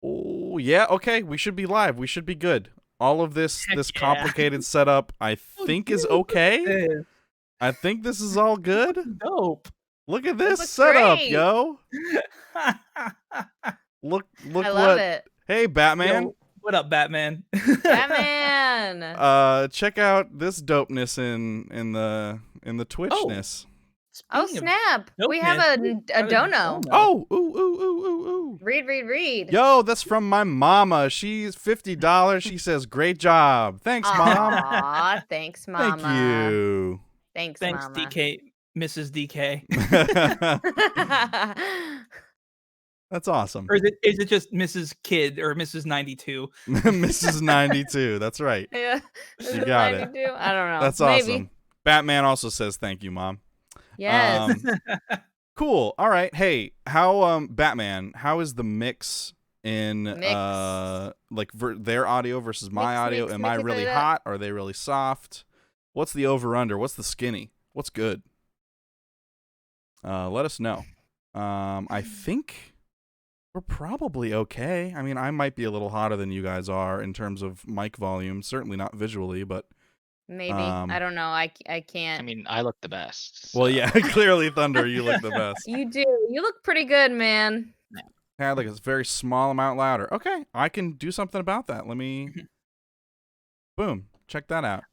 Oh, yeah, okay. We should be live. We should be good. All of this complicated setup, I think, is okay. I think this is all good. Dope. Look at this setup, great. yo. Look I love it. Hey, Batman. Yo, what up, Batman? Batman. Check out this dopeness in the Twitchness. Oh snap! We have a dono. Oh, ooh. Read. Yo, that's from my mama. She's $50. She says, "Great job." Thanks, Mom. Aw, thanks, Mama. Thank you. Thanks, Mama. DK, Mrs. DK. That's awesome. Or is it just Mrs. Kid or Mrs. 92? Mrs. 92. That's right. Yeah. You got 92? It. I don't know. That's Maybe. awesome. Batman also says thank you, Mom. Yes. Cool. All right. Hey, how Batman? How is the mix in their audio versus my audio? Am I really hot? Are they really soft? What's the over under? What's the skinny? What's good? Let us know. I think we're probably okay. I mean, I might be a little hotter than you guys are in terms of mic volume. Certainly not visually, but maybe. I don't know. I can't. I mean, I look the best. So. Well, yeah, clearly, Thunder, you look the best. You do. You look pretty good, man. Yeah, like it's a very small amount louder. Okay, I can do something about that. Let me. Boom. Check that out.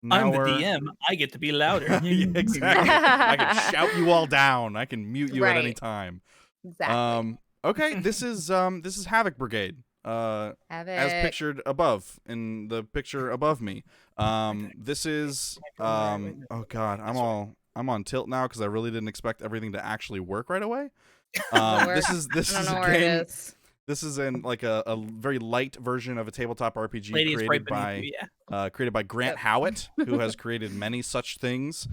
Now I'm the DM. I get to be louder. Yeah, exactly. I can shout you all down. I can mute you at any time. Exactly. Okay, this is Havoc Brigade. Havoc. As pictured above in the picture above me. This is oh god, I'm on tilt now because I really didn't expect everything to actually work right away. This is a game. This is in like a very light version of a tabletop RPG created by Grant Howett, who has created many such things.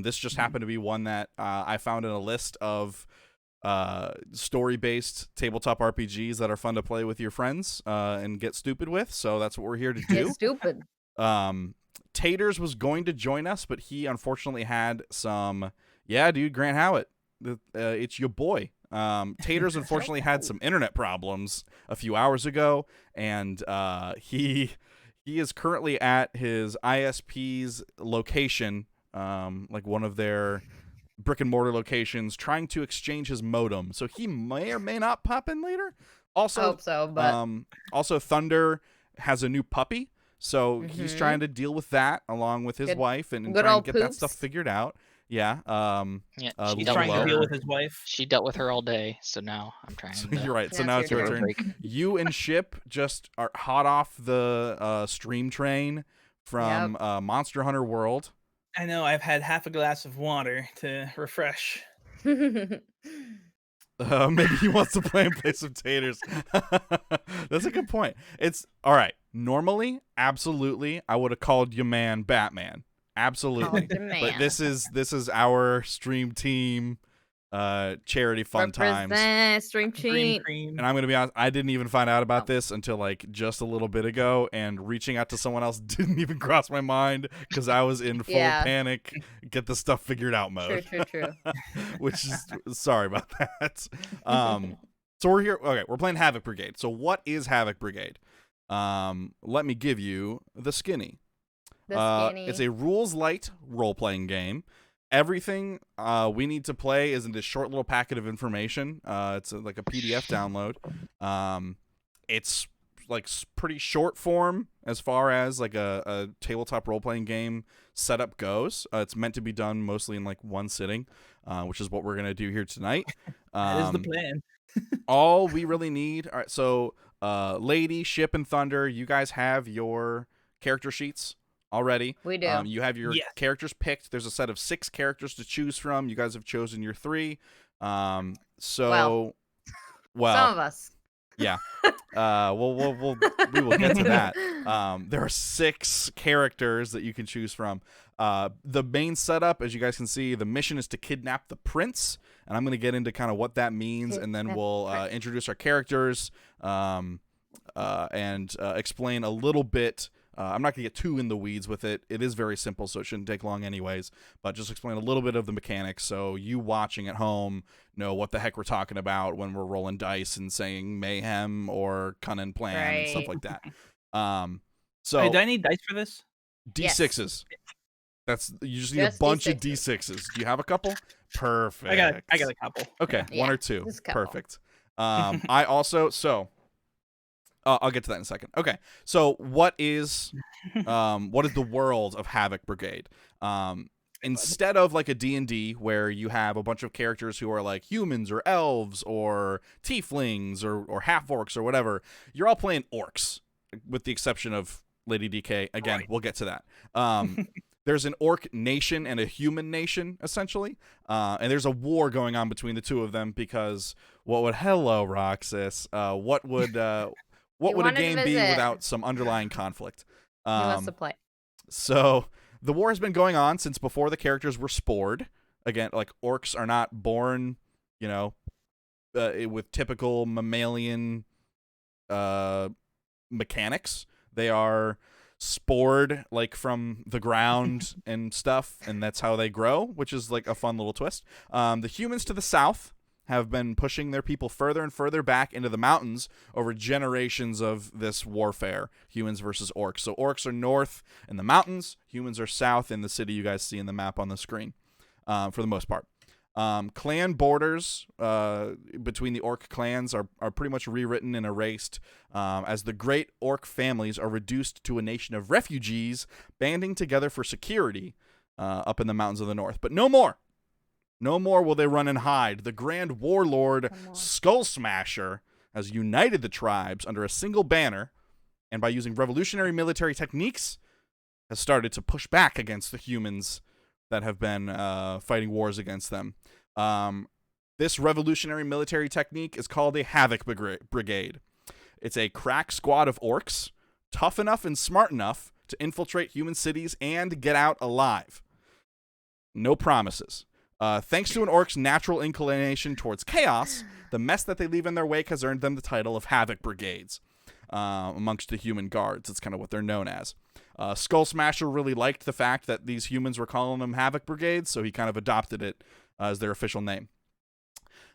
This just happened to be one that I found in a list of story-based tabletop RPGs that are fun to play with your friends and get stupid with. So that's what we're here to do. Get stupid. Taters was going to join us, but he unfortunately had some. Yeah, dude, Grant Howett, it's your boy. Taters unfortunately had some internet problems a few hours ago, and he is currently at his ISP's location, like one of their brick and mortar locations, trying to exchange his modem. So he may or may not pop in later. Also, I hope so, but also Thunder has a new puppy, so he's trying to deal with that along with his wife and trying to get that stuff figured out. Yeah. She's trying to deal with his wife. She dealt with her all day, so now I'm trying to. You're right. So now it's your turn. You and Ship just are hot off the stream train from Monster Hunter World. I know. I've had half a glass of water to refresh. Maybe he wants to play some taters. That's a good point. It's all right. Normally, absolutely, I would have called your man Batman. Absolutely. But this is our stream team charity fun times. Stream team. And I'm gonna be honest, I didn't even find out about this until like just a little bit ago, and reaching out to someone else didn't even cross my mind because I was in full panic, get the stuff figured out mode. True. Which is sorry about that. So we're here. Okay, we're playing Havoc Brigade. So what is Havoc Brigade? Let me give you the skinny. It's a rules-light role-playing game. Everything we need to play is in this short little packet of information. It's like a PDF download. It's like pretty short form as far as like a tabletop role-playing game setup goes. It's meant to be done mostly in like one sitting, which is what we're gonna do here tonight. That is the plan. All we really need. All right, so Lady, Ship, and Thunder, you guys have your character sheets already. We do. You have your characters picked. There's a set of 6 characters to choose from. You guys have chosen your 3. Well, some of us. Yeah. We will get to that. There are 6 characters that you can choose from. The main setup, as you guys can see, the mission is to kidnap the prince, and I'm going to get into kind of what that means, and then we'll introduce our characters and explain a little bit I'm not going to get too in the weeds with it. It is very simple, so it shouldn't take long anyways. But just explain a little bit of the mechanics so you watching at home know what the heck we're talking about when we're rolling dice and saying mayhem or cunning plan and stuff like that. So do I need dice for this? D6s. That's you just need Just a bunch D6s. of D6s. Do you have a couple? Perfect. I got a couple. Okay, Yeah, one or two. just a couple. Perfect. I also I'll get to that in a second. Okay, so what is the world of Havoc Brigade? Instead of like a D&D where you have a bunch of characters who are like humans or elves or tieflings or half-orcs or whatever, you're all playing orcs, with the exception of Lady DK. Again, we'll get to that. There's an orc nation and a human nation, essentially. And there's a war going on between the two of them because hello, Roxas. What would a game be without some underlying conflict? He wants to play. So the war has been going on since before the characters were spored. Again, like orcs are not born, with typical mammalian mechanics. They are spored like from the ground and stuff, and that's how they grow, which is like a fun little twist. The humans to the south have been pushing their people further and further back into the mountains over generations of this warfare, humans versus orcs. So orcs are north in the mountains, humans are south in the city you guys see in the map on the screen, for the most part. Clan borders between the orc clans are pretty much rewritten and erased as the great orc families are reduced to a nation of refugees banding together for security up in the mountains of the north. But no more. No more will they run and hide. The Grand Warlord Skull Smasher has united the tribes under a single banner, and by using revolutionary military techniques, has started to push back against the humans that have been fighting wars against them. This revolutionary military technique is called a Havoc Brigade. It's a crack squad of orcs, tough enough and smart enough to infiltrate human cities and get out alive. No promises. Thanks to an orc's natural inclination towards chaos, the mess that they leave in their wake has earned them the title of Havoc Brigades amongst the human guards. That's kind of what they're known as. Skull Smasher really liked the fact that these humans were calling them Havoc Brigades, so he kind of adopted it as their official name.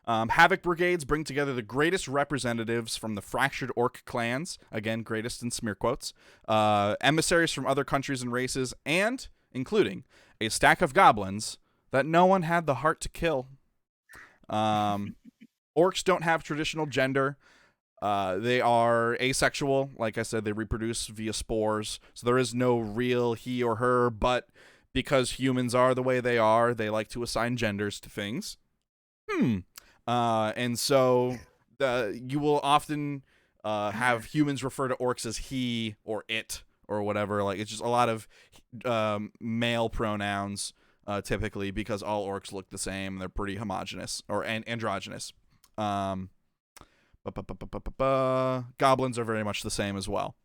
Havoc Brigades bring together the greatest representatives from the fractured orc clans, again, greatest in smear quotes, emissaries from other countries and races, and, including, a stack of goblins that no one had the heart to kill. Orcs don't have traditional gender. They are asexual. Like I said, they reproduce via spores. So there is no real he or her, but because humans are the way they are, they like to assign genders to things. And so you will often have humans refer to orcs as he or it or whatever. Like, it's just a lot of male pronouns. Typically, because all orcs look the same, they're pretty homogenous or androgynous. Goblins are very much the same as well.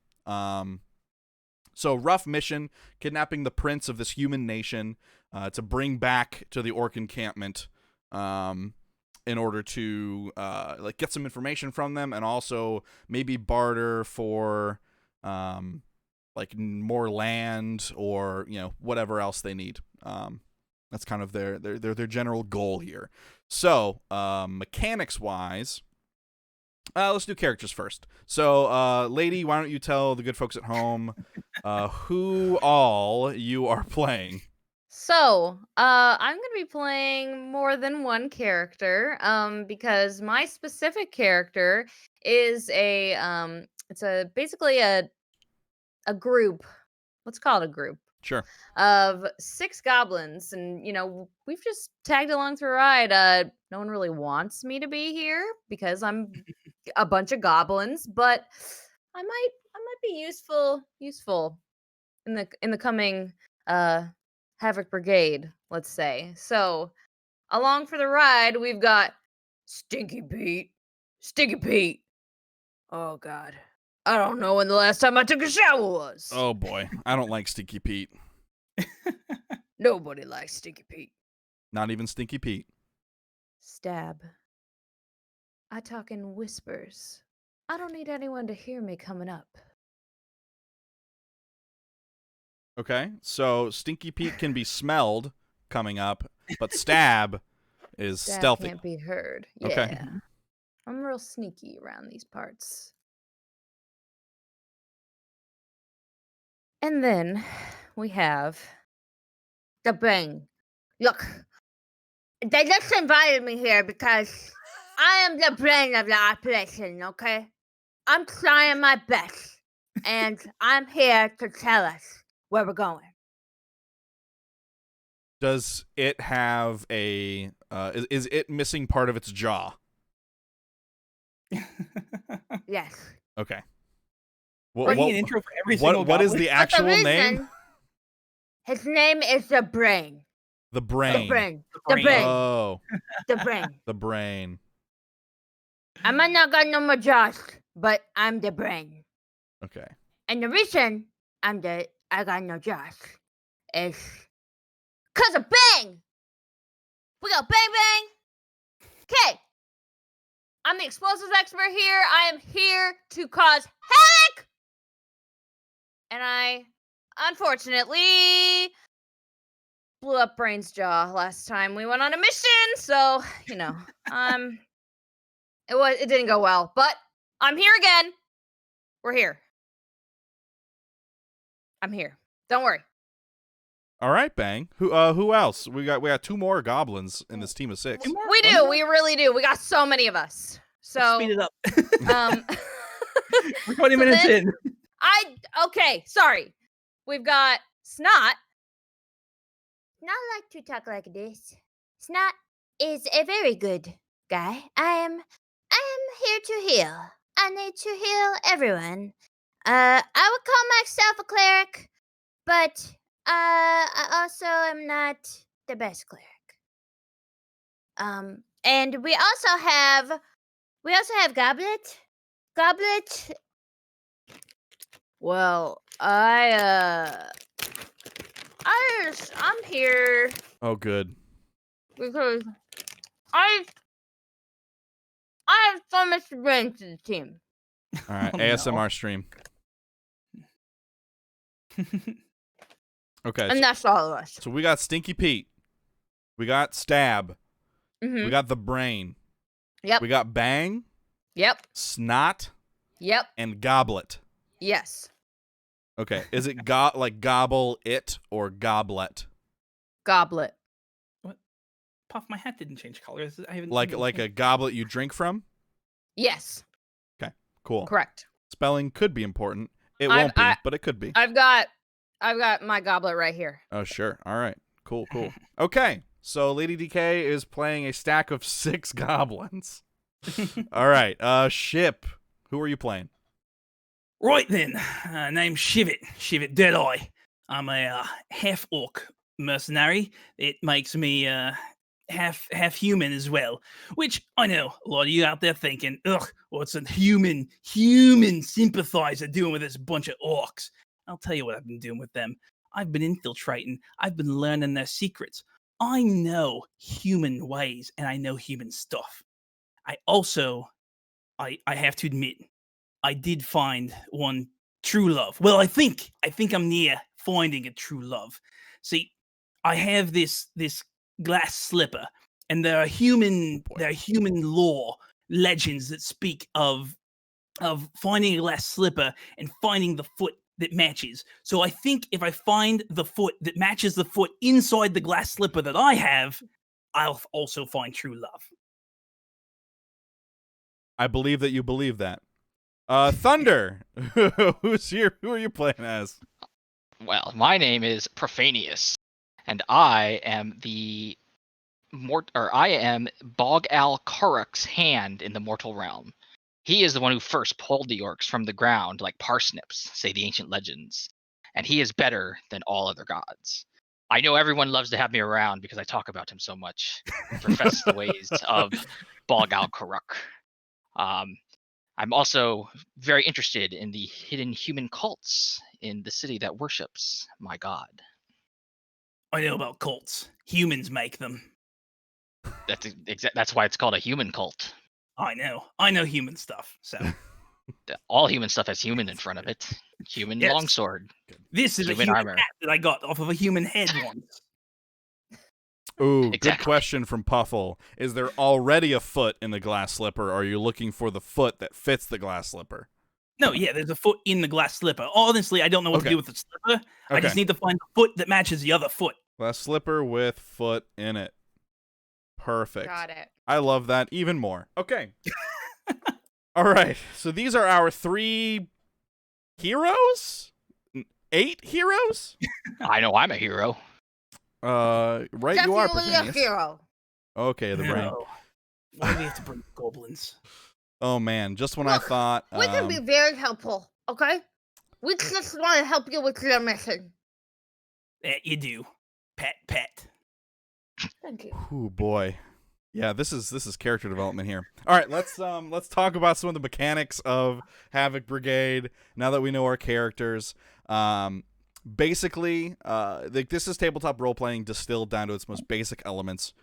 So rough mission, kidnapping the prince of this human nation to bring back to the orc encampment in order to like get some information from them, and also maybe barter for like more land or whatever else they need. That's kind of their general goal here. So, mechanics-wise, let's do characters first. So, Lady, why don't you tell the good folks at home who all you are playing? So, I'm gonna be playing more than one character, because my specific character is basically a group. Let's call it a group. Sure. Of 6 goblins, and we've just tagged along for a ride. No one really wants me to be here because I'm a bunch of goblins, but I might be useful in the coming Havoc Brigade, let's say. So, along for the ride, we've got Stinky Pete. Oh God, I don't know when the last time I took a shower was. Oh boy, I don't like Stinky Pete. Nobody likes Stinky Pete. Not even Stinky Pete. Stab. I talk in whispers. I don't need anyone to hear me coming up. Okay, so Stinky Pete can be smelled coming up, but Stab is That stealthy. can't be heard. Yeah. Okay. I'm real sneaky around these parts. And then we have the Bang. Look, they just invited me here because I am the brain of the operation, okay? I'm trying my best, and I'm here to tell us where we're going. Does it have a? Is it missing part of its jaw? Yes. Okay. Bringing an intro for every single what is goblin? the But actual the name? reason, his name is the Brain. The The brain. Brain. The The brain. Brain. Oh, The Brain. the brain. I might not got no more jaws, but I'm the Brain. Okay. And the reason I got no jaws is cause of Bang. We go bang bang. Okay. I'm the explosives expert here. I am here to cause havoc. And I, unfortunately, blew up Brain's jaw last time we went on a mission. So, it didn't go well. But I'm here again. We're here. I'm here. Don't worry. All right, Bang. Who else? We got 2 more goblins in this team of 6. Two more? We One do. more? We really do. We got so many of us. So, Speed it up. We're 20 so minutes then- in. okay, sorry. We've got Snot. Not like to talk like this. Snot is a very good guy. I am here to heal. I need to heal everyone. I would call myself a cleric, but I also am not the best cleric. And we also have Goblet. Goblet. Well, I'm here Oh, good. because I have so much to bring to the team. All right, Oh, no. ASMR stream. Okay. And that's all of us. So we got Stinky Pete. We got Stab. Mm-hmm. We got the Brain. Yep. We got Bang, Yep. Snot, Yep. and Goblet. Yes. Okay. Is it like gobble it or goblet? Goblet. Puff, my hat didn't change colors. I haven't Like a goblet you drink from? Yes. Cool. Correct. Spelling could be important. It I- won't be, I- but it could be. I've got my goblet right here. Oh, sure. All right. Cool. Okay. So Lady DK is playing a stack of 6 goblins. All right. Ship. Who are you playing? Right then, name's Shivit Deadeye. I'm a half-orc mercenary. It makes me half human as well, which I know a lot of you out there thinking, ugh, what's a human sympathizer doing with this bunch of orcs? I'll tell you what I've been doing with them. I've been infiltrating. I've been learning their secrets. I know human ways and I know human stuff. I also, I have to admit, I did find one true love. Well, I think I'm near finding a true love. See, I have this glass slipper, and there are human lore legends that speak of finding a glass slipper and finding the foot that matches. So I think if I find the foot that matches the foot inside the glass slipper that I have, I'll also find true love. I believe that you believe that. Thunder. Who's here? Who are you playing as? Well, my name is Profanius, and I am I am Bog Al Karuk's hand in the mortal realm. He is the one who first pulled the orcs from the ground like parsnips, say the ancient legends, and he is better than all other gods. I know everyone loves to have me around because I talk about him so much, and profess the ways of Bog Al Karuk. I'm also very interested in the hidden human cults in the city that worships my god. I know about cults. Humans make them. That's why it's called a human cult. I know human stuff. So All human stuff has human in front of it. Human Yes. longsword. This is a Human human armor. hat that I got off of a human head once. Ooh, good Exactly. question from Puffle. Is there already a foot in the glass slipper, or are you looking for the foot that fits the glass slipper? No, yeah, there's a foot in the glass slipper. Honestly, I don't know what Okay. to do with the slipper. I just Okay. need to find the foot that matches the other foot. Glass slipper with foot in it. Perfect. Got it. I love that even more. Okay. All right. So these are our 3 heroes? 8 heroes? I know I'm a hero. Right, you are, Definitely a Pertanius. hero. Okay, the brain. No. Why do we have to bring goblins? Oh man, just when I Look, thought We can be very helpful, okay? We just want to help you with your mission. You do. Pet. Thank you. oh boy. Yeah, this is character development here. All right, let's talk about some of the mechanics of Havoc Brigade now that we know our characters. Basically, this is tabletop role playing distilled down to its most basic elements.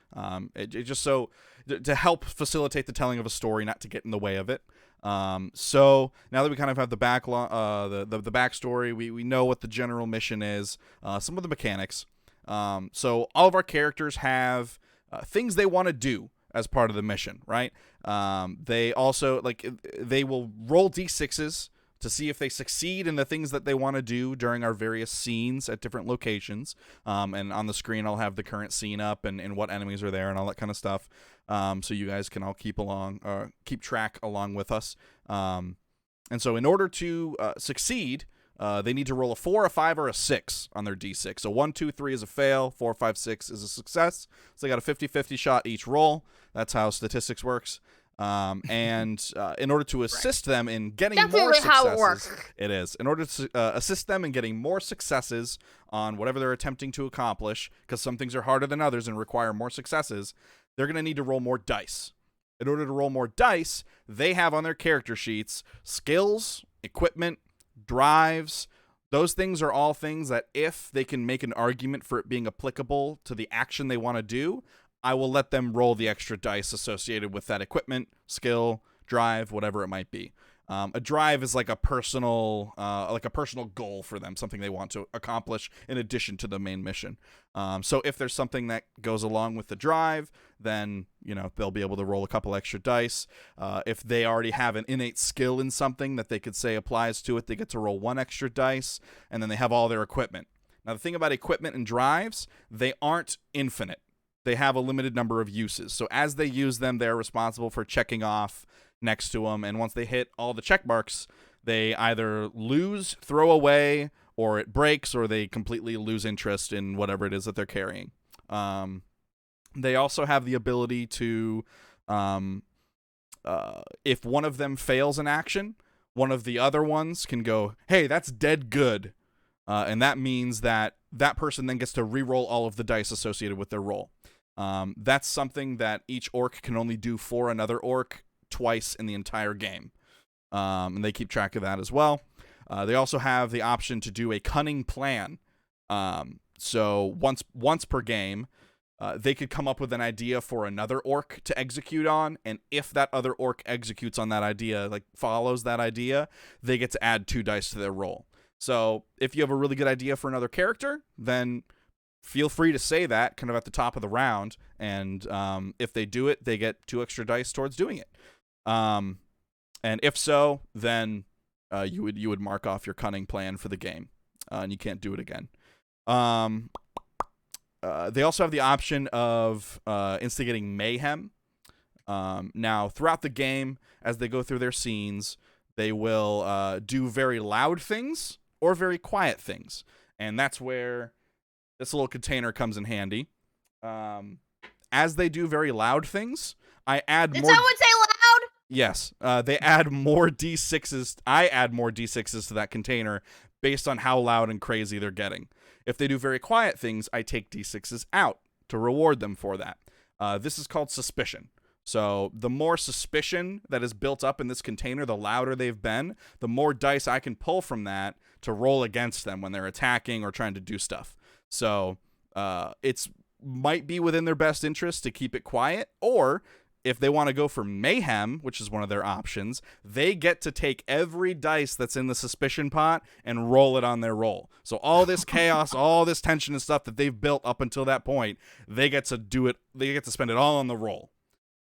It just so to help facilitate the telling of a story, not to get in the way of it. So now that we kind of have the the backstory, we know what the general mission is. Some of the mechanics. So all of our characters have things they want to do as part of the mission, right? They also they will roll d6s to see if they succeed in the things that they want to do during our various scenes at different locations. And on the screen, I'll have the current scene up and what enemies are there and all that kind of stuff. So you guys can all keep track along with us. And so in order to succeed, they need to roll a 4, a 5, or a 6 on their d6. So 1, 2, 3 is a fail, 4, 5, 6 is a success. So they got a 50-50 shot each roll. That's how statistics works. And in order to assist them in getting more Definitely successes, how it works. it is. In order to assist them in getting more successes on whatever they're attempting to accomplish, because some things are harder than others and require more successes, they're going to need to roll more dice. In order to roll more dice, they have on their character sheets skills, equipment, drives. Those things are all things that if they can make an argument for it being applicable to the action they want to do, I will let them roll the extra dice associated with that equipment, skill, drive, whatever it might be. A drive is like a personal goal for them, something they want to accomplish in addition to the main mission. So if there's something that goes along with the drive, then they'll be able to roll a couple extra dice. If they already have an innate skill in something that they could say applies to it, they get to roll 1 extra dice, and then they have all their equipment. Now the thing about equipment and drives, they aren't infinite. They have a limited number of uses. So as they use them, they're responsible for checking off next to them. And once they hit all the check marks, they either lose, throw away, or it breaks, or they completely lose interest in whatever it is that they're carrying. They also have the ability to, if one of them fails an action, one of the other ones can go, hey, that's dead good. And that means that person then gets to re-roll all of the dice associated with their roll. That's something that each orc can only do for another orc twice in the entire game. And they keep track of that as well. They also have the option to do a cunning plan. So once per game, they could come up with an idea for another orc to execute on, and if that other orc executes on that idea, follows that idea, they get to add 2 dice to their roll. So if you have a really good idea for another character, then feel free to say that kind of at the top of the round. And if they do it, they get 2 extra dice towards doing it. And if so, then you would mark off your cunning plan for the game, and you can't do it again. They also have the option of instigating mayhem. Now, throughout the game, as they go through their scenes, they will do very loud things or very quiet things. And that's where this little container comes in handy. As they do very loud things, I add Did more... someone say loud? Yes. They add more D6s. I add more D6s to that container based on how loud and crazy they're getting. If they do very quiet things, I take D6s out to reward them for that. This is called suspicion. So the more suspicion that is built up in this container, the louder they've been, the more dice I can pull from that to roll against them when they're attacking or trying to do stuff. So it's might be within their best interest to keep it quiet, or if they want to go for mayhem, which is one of their options, they get to take every dice that's in the suspicion pot and roll it on their roll. So all this chaos, all this tension and stuff that they've built up until that point, they get to do it. They get to spend it all on the roll.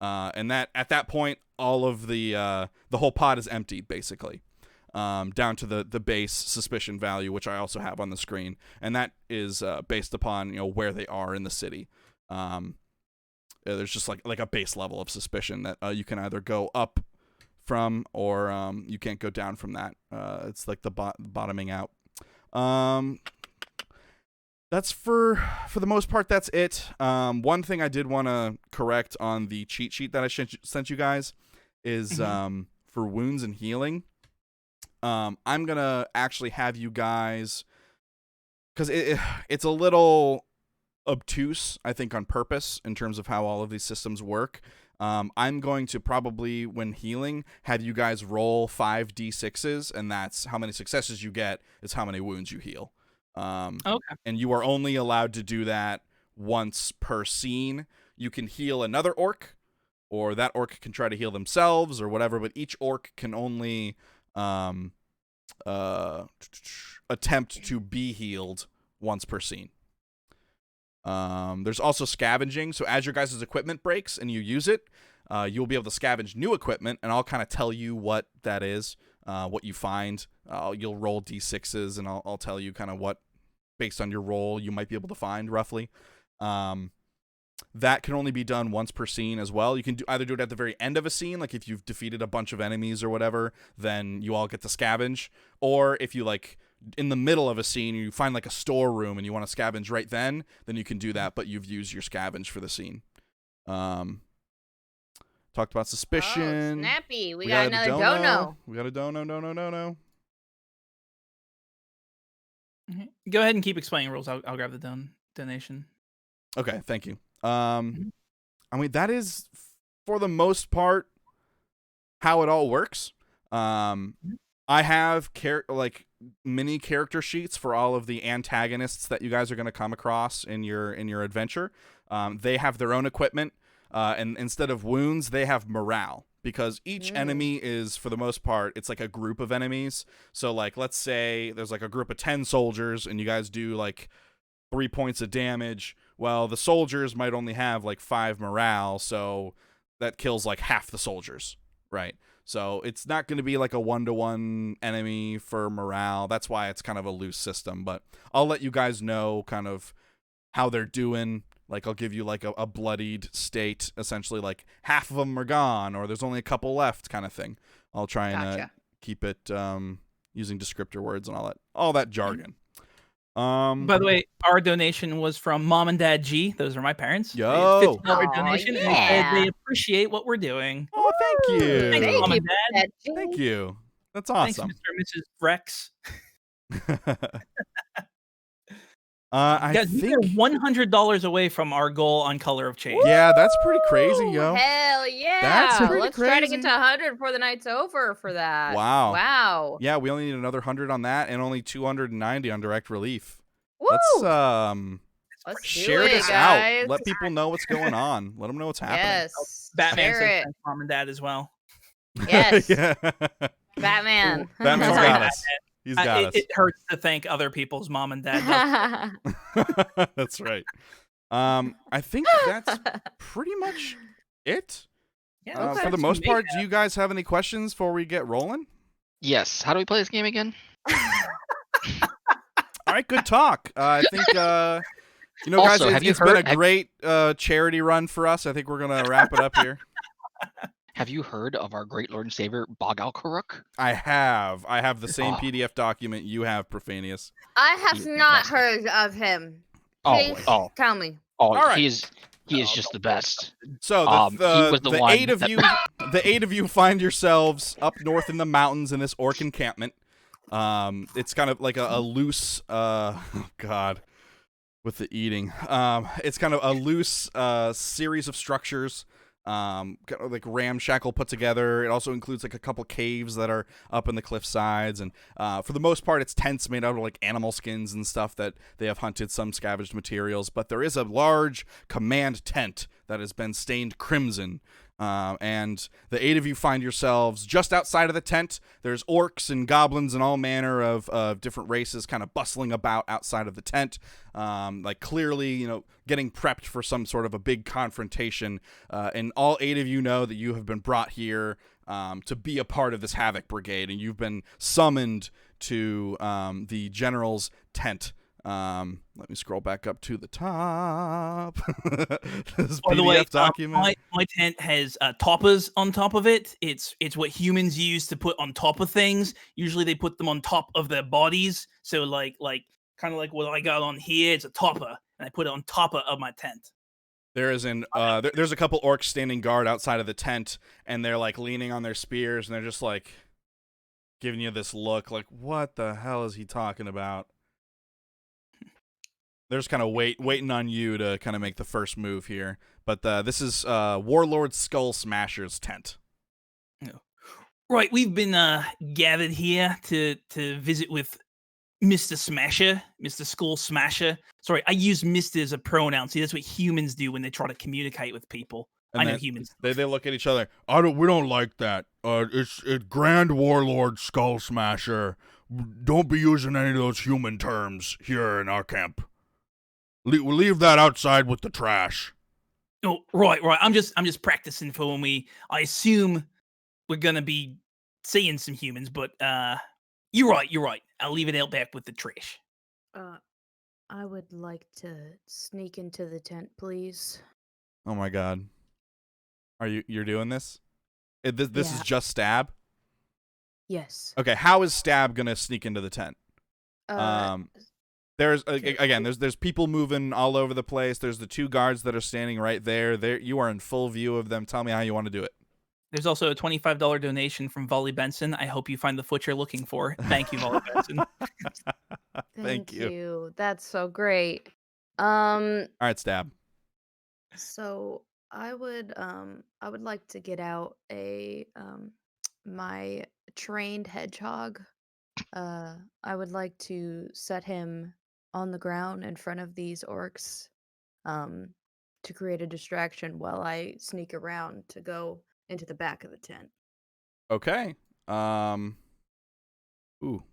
And that at that point, all of the whole pot is emptied, basically, down to the base suspicion value, which I also have on the screen, and that is based upon where they are in the city. There's just like a base level of suspicion that you can either go up from, or you can't go down from that. It's like the bottoming out. That's for the most part, that's it. One thing I did want to correct on the cheat sheet that I sent you guys is for wounds and healing. I'm going to actually have you guys, because it's a little obtuse, I think, on purpose in terms of how all of these systems work. I'm going to probably, when healing, have you guys roll 5d6s, and that's how many successes you get is how many wounds you heal. Okay. And you are only allowed to do that once per scene. You can heal another orc, or that orc can try to heal themselves or whatever, but each orc can only attempt to be healed once per scene. There's also scavenging, so as your guys' equipment breaks and you use it, you'll be able to scavenge new equipment, and I'll kind of tell you what that is, what you find. You'll roll d6s, and I'll tell you kind of what, based on your roll, you might be able to find roughly. That can only be done once per scene as well. You can either do it at the very end of a scene, like if you've defeated a bunch of enemies or whatever, then you all get to scavenge. Or if you, like, in the middle of a scene, you find like a storeroom and you want to scavenge right then you can do that, but you've used your scavenge for the scene. Talked about suspicion. Oh, snappy. We got another dono. We got a dono. Go ahead and keep explaining rules. I'll grab the donation. Okay, thank you. I mean, that is, for the most part, how it all works. I have mini character sheets for all of the antagonists that you guys are going to come across in your adventure. They have their own equipment, and instead of wounds, they have morale, because each enemy is, for the most part, it's like a group of enemies. So, like, let's say there's like a group of 10 soldiers, and you guys do like 3 points of damage. Well, the soldiers might only have like 5 morale, so that kills like half the soldiers, right? So it's not going to be like a 1-to-1 enemy for morale. That's why it's kind of a loose system, but I'll let you guys know kind of how they're doing. Like, I'll give you like a bloodied state, essentially, like half of them are gone, or there's only a couple left, kind of thing. I'll try and keep it using descriptor words and all that jargon. By the way, our donation was from Mom and Dad G. Those are my parents. Yo, $50 donation, and they appreciate what we're doing. Oh, thank you. Thanks, Mom and Dad. Thank you. That's awesome. Thanks, Mr. and Mrs. Rex. I Guys, think we're $100 away from our goal on Color of Change. Yeah, that's pretty crazy, yo. Hell yeah. That's pretty Let's try to crazy. get to 100 before the night's over for that. Wow. Yeah, we only need another 100 on that, and only 290 on direct relief. Woo! Let's do share it, this guys. out. Let people know what's going on. Let them know what's happening. Yes. Batman Share says it. thanks, Mom and Dad as well. Yes. Yeah. Batman. Batman's Sorry, got us. He's got us. It hurts to thank other people's mom and dad. That's right. I think that's pretty much it. Yeah, for the most part, do you guys have any questions before we get rolling? Yes. How do we play this game again? All right, good talk. I think, Also, guys, have you it's been heard- a great charity run for us. I think we're going to wrap it up here. Have you heard of our great Lord and Savior, Bogal Karuk? I have. I have the same Oh. PDF document you have, Profanius. I have He's not fantastic. heard of him. Oh, Please tell me. All right. he is just the best. So he was the one eight of you, the 8 of you find yourselves up north in the mountains in this orc encampment. It's kind of like a loose, oh God, with the eating. It's kind of a loose series of structures. Kind of like ramshackle put together. It also includes like a couple caves that are up in the cliff sides, and for the most part it's tents made out of like animal skins and stuff that they have hunted, some scavenged materials, but there is a large command tent that has been stained crimson, And the 8 of you find yourselves just outside of the tent. There's orcs and goblins and all manner of different races kind of bustling about outside of the tent, like clearly, getting prepped for some sort of a big confrontation. And all 8 of you know that you have been brought here to be a part of this Havoc Brigade, and you've been summoned to the general's tent. Let me scroll back up to the top. This By the PDF way, document. my tent has toppers on top of it. It's what humans use to put on top of things. Usually they put them on top of their bodies. So like kind of like what I got on here. It's a topper, and I put it on top of my tent. There's a couple orcs standing guard outside of the tent, and they're like leaning on their spears, and they're just like giving you this look, like, what the hell is he talking about? They're just kind of waiting on you to kind of make the first move here. But this is Warlord Skull Smasher's tent. Right, we've been gathered here to visit with Mr. Smasher, Mr. Skull Smasher. Sorry, I use Mr. as a pronoun. See, that's what humans do when they try to communicate with people. And I know humans. They look at each other. We don't like that. It's Grand Warlord Skull Smasher. Don't be using any of those human terms here in our camp. We'll leave that outside with the trash. Oh, right. I'm just practicing for when I assume we're gonna be seeing some humans, but you're right. I'll leave it out back with the trash. I would like to sneak into the tent, please. Oh my god. You're doing this? This is just Stab? Yes. Okay, how is Stab gonna sneak into the tent? There's people moving all over the place. There's the 2 guards that are standing right there. You are in full view of them. Tell me how you want to do it. There's also a $25 donation from Volley Benson. I hope you find the foot you're looking for. Thank you, Volley Benson. Thank you. That's so great. All right, Stab. So I would like to get out my trained hedgehog. I would like to set him on the ground in front of these orcs, to create a distraction while I sneak around to go into the back of the tent. Okay. Ooh.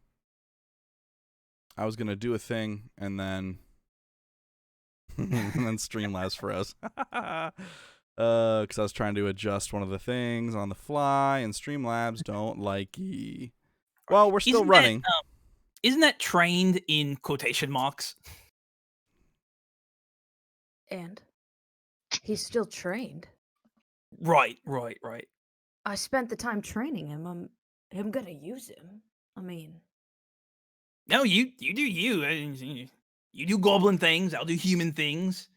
I was gonna do a thing and then and then Streamlabs froze. Because I was trying to adjust one of the things on the fly, and Streamlabs don't like ye. Well, we're still running. Isn't that trained in quotation marks? And he's still trained. Right. I spent the time training him. I'm gonna use him. I mean, no, you do you. You do goblin things. I'll do human things.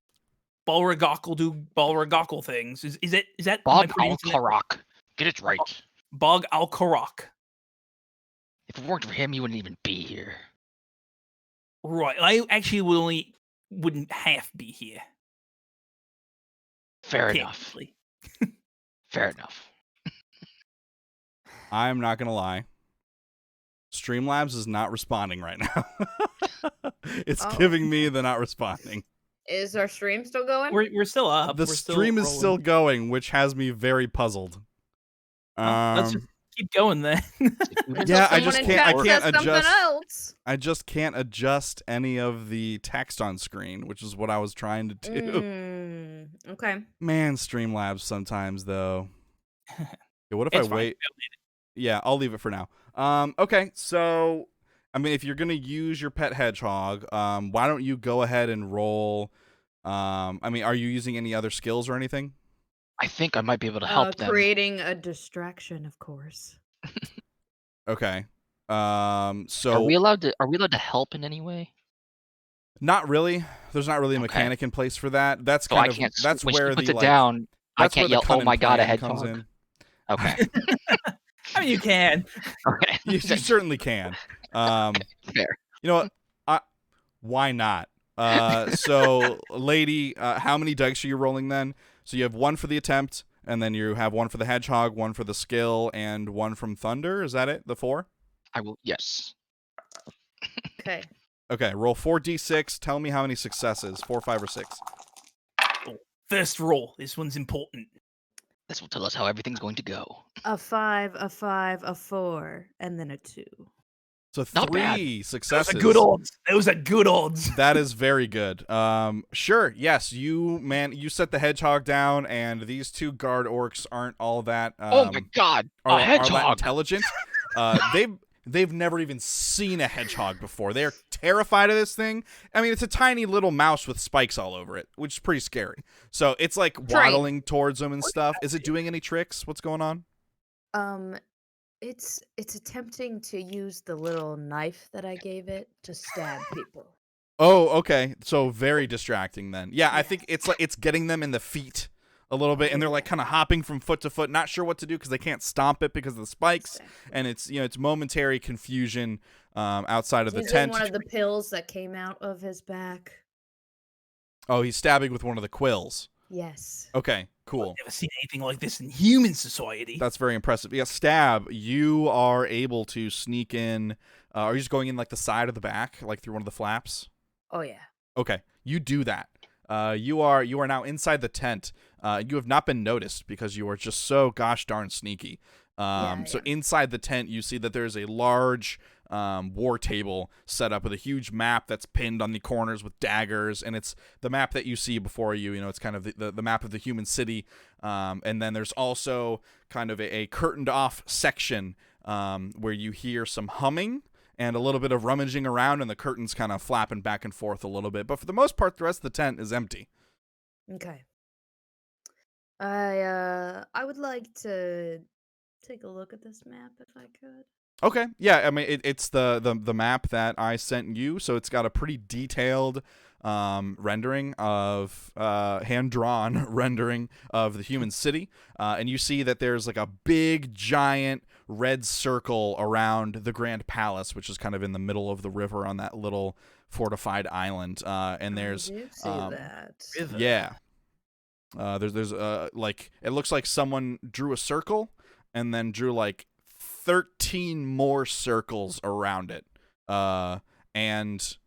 Balrogok will do Balrogokle things. Is that Bog Al-Karak? Get it right. Bog Al-Karak. If it weren't for him, you wouldn't even be here. Right. I actually wouldn't half be here. Fair enough. Fair enough. I'm not gonna lie. Streamlabs is not responding right now. It's giving me the not responding. Is our stream still going? We're still up. The stream is still going, which has me very puzzled. Let's just keep going then. Yeah, I can't adjust. Else. I just can't adjust any of the text on screen, which is what I was trying to do. Okay. Man, Streamlabs sometimes though. Yeah, what if It's I fine. wait? Yeah, I'll leave it for now. Okay, so I mean, if you're gonna use your pet hedgehog, why don't you go ahead and roll? I mean, are you using any other skills or anything? I think I might be able to help them. Creating a distraction, of course. Okay. So Are we allowed to help in any way? Not really. There's not really a mechanic in place for that. That's So kind I of can't. that's when where she puts the it down, I that's where can't the yell, "Oh cunning my god, a plan comes hedgehog!" in. Okay. I mean, you can. Okay. You certainly can. Fair. You know what? Why not? So, lady, how many dice are you rolling then? So you have 1 for the attempt, and then you have 1 for the hedgehog, 1 for the skill, and 1 from thunder. Is that it? The 4? I will. Yes. Okay. Okay, roll 4d6. Tell me how many successes. 4, 5, or 6. First roll. This one's important. This will tell us how everything's going to go. A 5, a 5, a 4, and then a 2. So Not bad. 3 successes. Those are good odds. Those are good odds. That is very good. Sure, yes, you set the hedgehog down, and these 2 guard orcs aren't all that. Oh my god, Are a that hedgehog! intelligent? They've never even seen a hedgehog before. They're terrified of this thing. I mean, it's a tiny little mouse with spikes all over it, which is pretty scary. So it's like waddling towards them and stuff. Is it doing any tricks? What's going on? It's attempting to use the little knife that I gave it to stab people. Oh, okay. So very distracting then. Yeah, I think it's like it's getting them in the feet a little bit, and they're like kind of hopping from foot to foot, not sure what to do because they can't stomp it because of the spikes, and it's momentary confusion outside of the tent. One of the pills that came out of his back. Oh, he's stabbing with one of the quills. Yes. Okay, cool. I've never seen anything like this in human society. That's very impressive. Yeah, Stab, you are able to sneak in. Are you just going in like the side of the back, like through one of the flaps? Oh yeah. Okay, you do that. You are now inside the tent. You have not been noticed because you are just so gosh darn sneaky. So inside the tent, you see that there's a large war table set up with a huge map that's pinned on the corners with daggers, and it's the map that you see before you. It's kind of the map of the human city. And then there's also kind of a curtained off section where you hear some humming and a little bit of rummaging around, and the curtains kind of flapping back and forth a little bit. But for the most part, the rest of the tent is empty. Okay. I would like to take a look at this map if I could. Okay, yeah, I mean it's the map that I sent you, so it's got a pretty detailed rendering of hand-drawn rendering of the human city, and you see that there's like a big giant red circle around the Grand Palace, which is kind of in the middle of the river on that little fortified island, and there's I do see that. yeah, there's like it looks like someone drew a circle and then drew like 13 more circles around it, and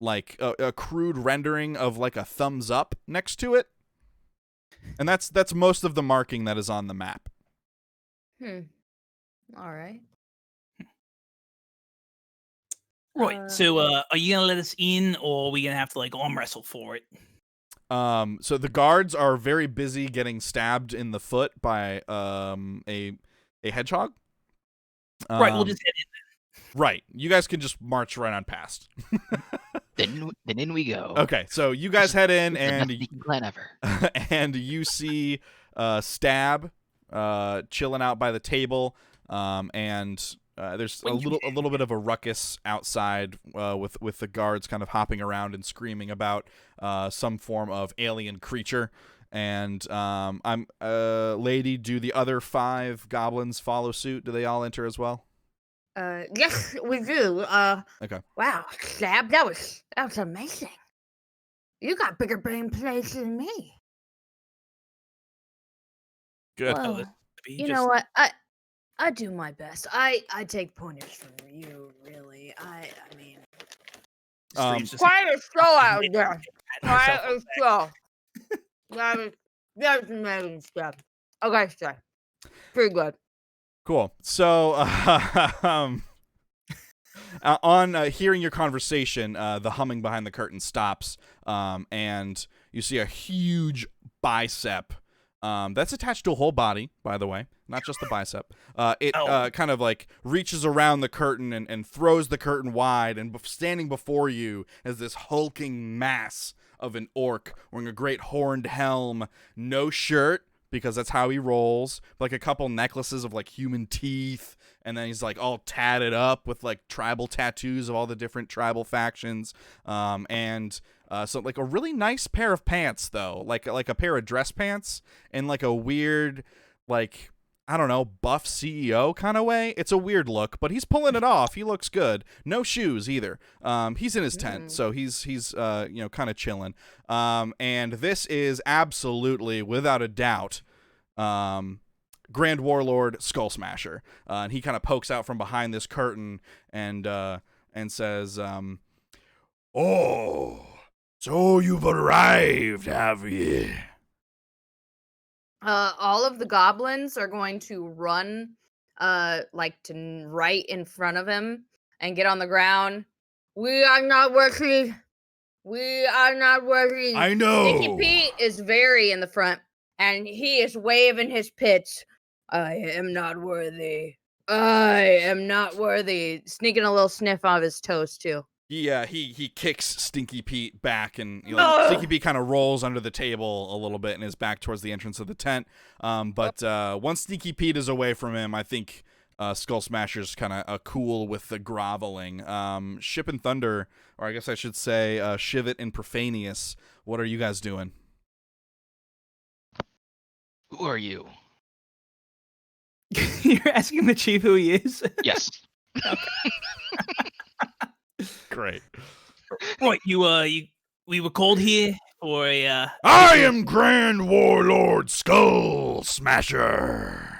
like a crude rendering of like a thumbs up next to it, and that's most of the marking that is on the map. All right. Right. So, are you gonna let us in, or are we gonna have to like arm wrestle for it? So the guards are very busy getting stabbed in the foot by a hedgehog. Right. We'll just head in then. Right. You guys can just march right on past. Then in we go. Okay, so you guys head in, and plan ever. and you see Stab chilling out by the table, and there's a little bit of a ruckus outside with the guards kind of hopping around and screaming about some form of alien creature. And lady, do the other 5 goblins follow suit? Do they all enter as well? Yes, we do. Okay. Wow, Stab, that was amazing. You got bigger brain plays than me. Good. Well, you know what? I do my best. I take pointers from you, really. I mean, quite a show out there. Quite a show. That's amazing stuff. Okay, sir. Pretty good. Cool. So, on hearing your conversation, the humming behind the curtain stops, and you see a huge bicep that's attached to a whole body, by the way, not just the bicep. It kind of like reaches around the curtain and throws the curtain wide, and standing before you is this hulking mass of an orc wearing a great horned helm, no shirt, because that's how he rolls, like a couple necklaces of like human teeth, and then he's like all tatted up with like tribal tattoos of all the different tribal factions, and so like a really nice pair of pants though, like a pair of dress pants, and like a weird, like, I don't know, buff CEO kind of way. It's a weird look, but he's pulling it off. He looks good. No shoes either. He's in his tent, so he's kind of chilling. And this is absolutely, without a doubt, Grand Warlord Skull Smasher. And he kind of pokes out from behind this curtain and says, "Oh, so you've arrived, have you?" all of the goblins are going to run, like right in front of him and get on the ground. We are not worthy. We are not worthy. I know. Stinky Pete is very in the front, and he is waving his pitch. I am not worthy. I am not worthy. Sneaking a little sniff of his toes too. He kicks Stinky Pete back, and Stinky Pete kind of rolls under the table a little bit and is back towards the entrance of the tent. But once Stinky Pete is away from him, I think Skull Smasher's kind of cool with the groveling. Ship and Thunder, or I guess I should say Shivit and Profanius, what are you guys doing? Who are you? You're asking the chief who he is? Yes. Great. Right, we were called here for a I am Grand Warlord Skull Smasher.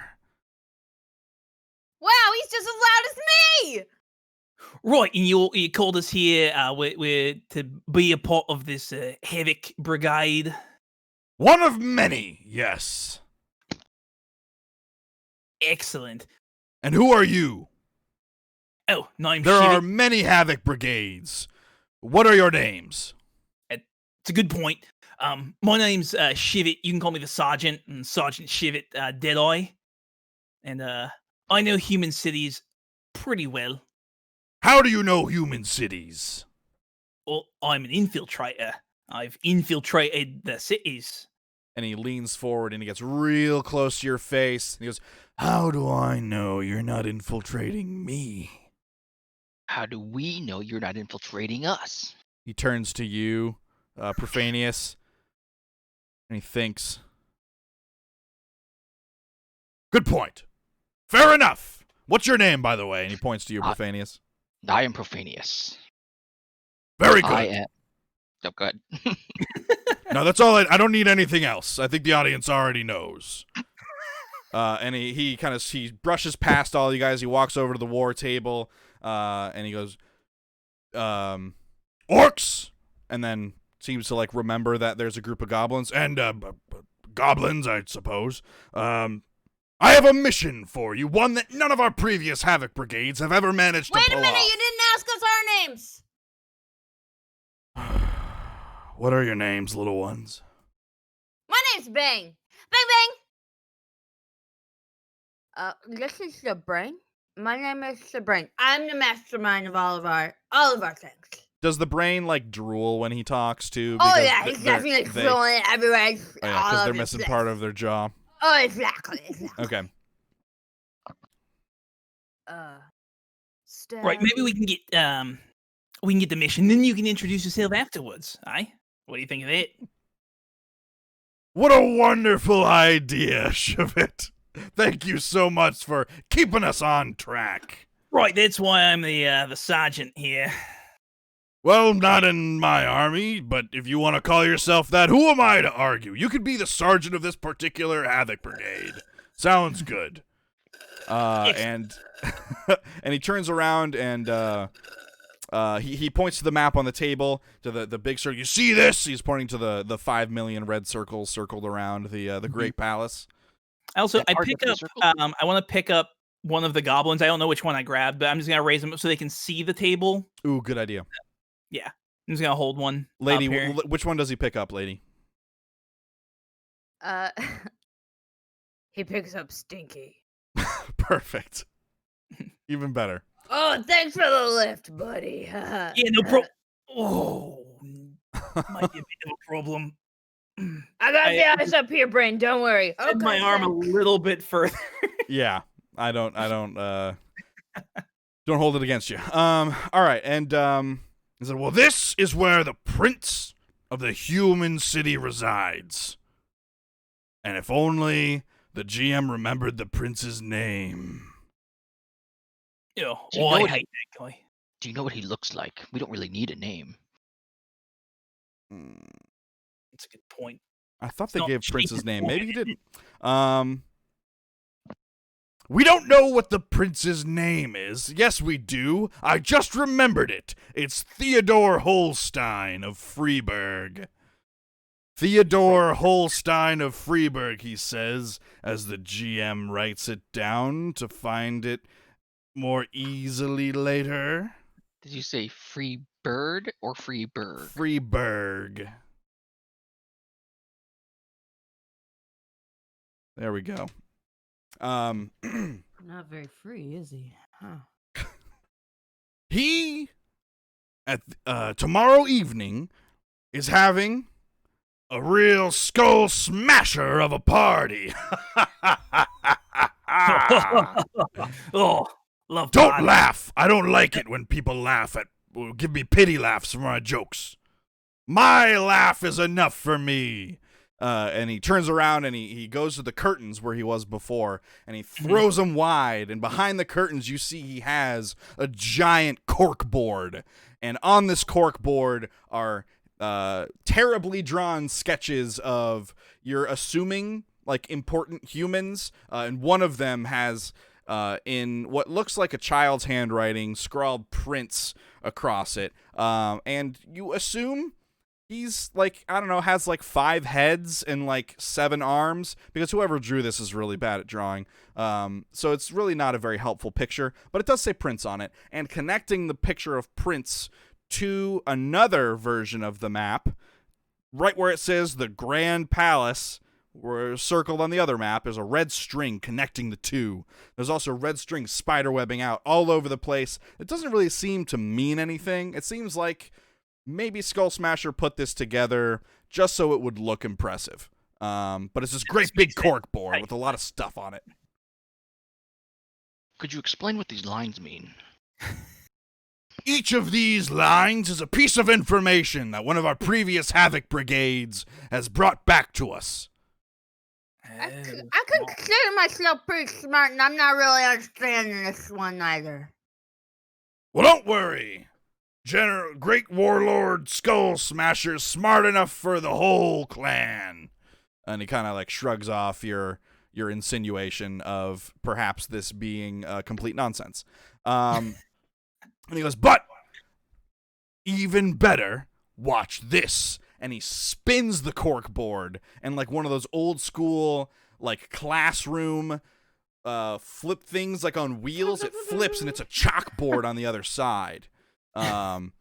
Wow, he's just as loud as me. right, and you called us here we're to be a part of this Havoc Brigade. One of many, yes. Excellent. And who are you? Oh, name's There Shivit. are many Havoc Brigades. What are your names? It's a good point. My name's Shivit. You can call me the Sergeant, and Sergeant Shivit Deadeye. And I know human cities pretty well. How do you know human cities? Well, I'm an infiltrator. I've infiltrated the cities. And he leans forward and he gets real close to your face. And he goes, how do I know you're not infiltrating me? How do we know you're not infiltrating us? He turns to you, Profanius, and he thinks, good point. Fair enough. What's your name, by the way? And he points to you, Profanius. I am Profanius. Very good. I am. Oh, good. No, that's all. I don't need anything else. I think the audience already knows. And he brushes past all you guys. He walks over to the war table, and he goes, orcs, and then seems to like remember that there's a group of goblins and goblins, I suppose. I have a mission for you, one that none of our previous Havoc brigades have ever managed to Wait pull a minute, off. you didn't ask us our names. What are your names, little ones? My name's Bang. Bang Bang. This is the Brain. My name is the Brain. I'm the mastermind of all of our things. Does the brain like drool when he talks too? Oh Because yeah, he's definitely drooling everywhere. because they're missing part of their jaw. Oh, exactly. Okay. Right, maybe we can get the mission, then you can introduce yourself afterwards. Aye? What do you think of it? What a wonderful idea, Shivit. Thank you so much for keeping us on track. Right, that's why I'm the sergeant here. Well, not in my army, but if you want to call yourself that, who am I to argue? You could be the sergeant of this particular Havoc Brigade. Sounds good. And and he turns around and he points to the map on the table, to the big circle. You see this? He's pointing to the 5 million red circles circled around the Great Palace. Also, That I part pick of the up. circle? I want to pick up one of the goblins. I don't know which one I grabbed, but I'm just gonna raise them up so they can see the table. Ooh, good idea. Yeah, I'm just gonna hold one. Lady, up here. which one does he pick up, lady? He picks up Stinky. Perfect. Even better. Oh, thanks for the lift, buddy. Yeah, no problem. Oh, might be a bit of a problem. I got the ice up here, Brain. Don't worry. Bend my arm a little bit further. Yeah, I don't hold it against you. All right, and he said, well, this is where the prince of the human city resides. And if only the GM remembered the prince's name. Oh, Do you know I what hate that guy. Do you know what he looks like? We don't really need a name. That's a good point. I thought they not gave cheap Prince's at name. all. Maybe you didn't. We don't know what the prince's name is. Yes, we do. I just remembered it. It's Theodore Holstein of Freeburg. Theodore Holstein of Freeburg, he says, as the GM writes it down to find it more easily later. Did you say free bird or Freeburg? Freeburg. There we go. Not very free, is he? Huh. He, at tomorrow evening, is having a real skull smasher of a party. Oh, love Don't party. laugh. I don't like it when people laugh at, give me pity laughs for my jokes. My laugh is enough for me. And he turns around and he goes to the curtains where he was before, and he throws them wide. And behind the curtains, you see he has a giant cork board. And on this cork board are terribly drawn sketches of, you're assuming, like, important humans. And one of them has, in what looks like a child's handwriting, scrawled Prince across it. And you assume he's, like, I don't know, has like 5 heads and like 7 arms, because whoever drew this is really bad at drawing. So it's really not a very helpful picture, but it does say Prince on it. And connecting the picture of Prince to another version of the map, right where it says the Grand Palace, where circled on the other map, there's a red string connecting the two. There's also red string spiderwebbing out all over the place. It doesn't really seem to mean anything. It seems like maybe Skull Smasher put this together just so it would look impressive. But it's this great big cork board with a lot of stuff on it. Could you explain what these lines mean? Each of these lines is a piece of information that one of our previous Havoc brigades has brought back to us. I consider myself pretty smart, and I'm not really understanding this one either. Well, don't worry. Great Warlord Skull Smasher's smart enough for the whole clan. And he kind of like shrugs off your insinuation of perhaps this being complete nonsense. And he goes, but even better, watch this. And he spins the cork board, and like one of those old school like classroom flip things like on wheels, it flips and it's a chalkboard on the other side. The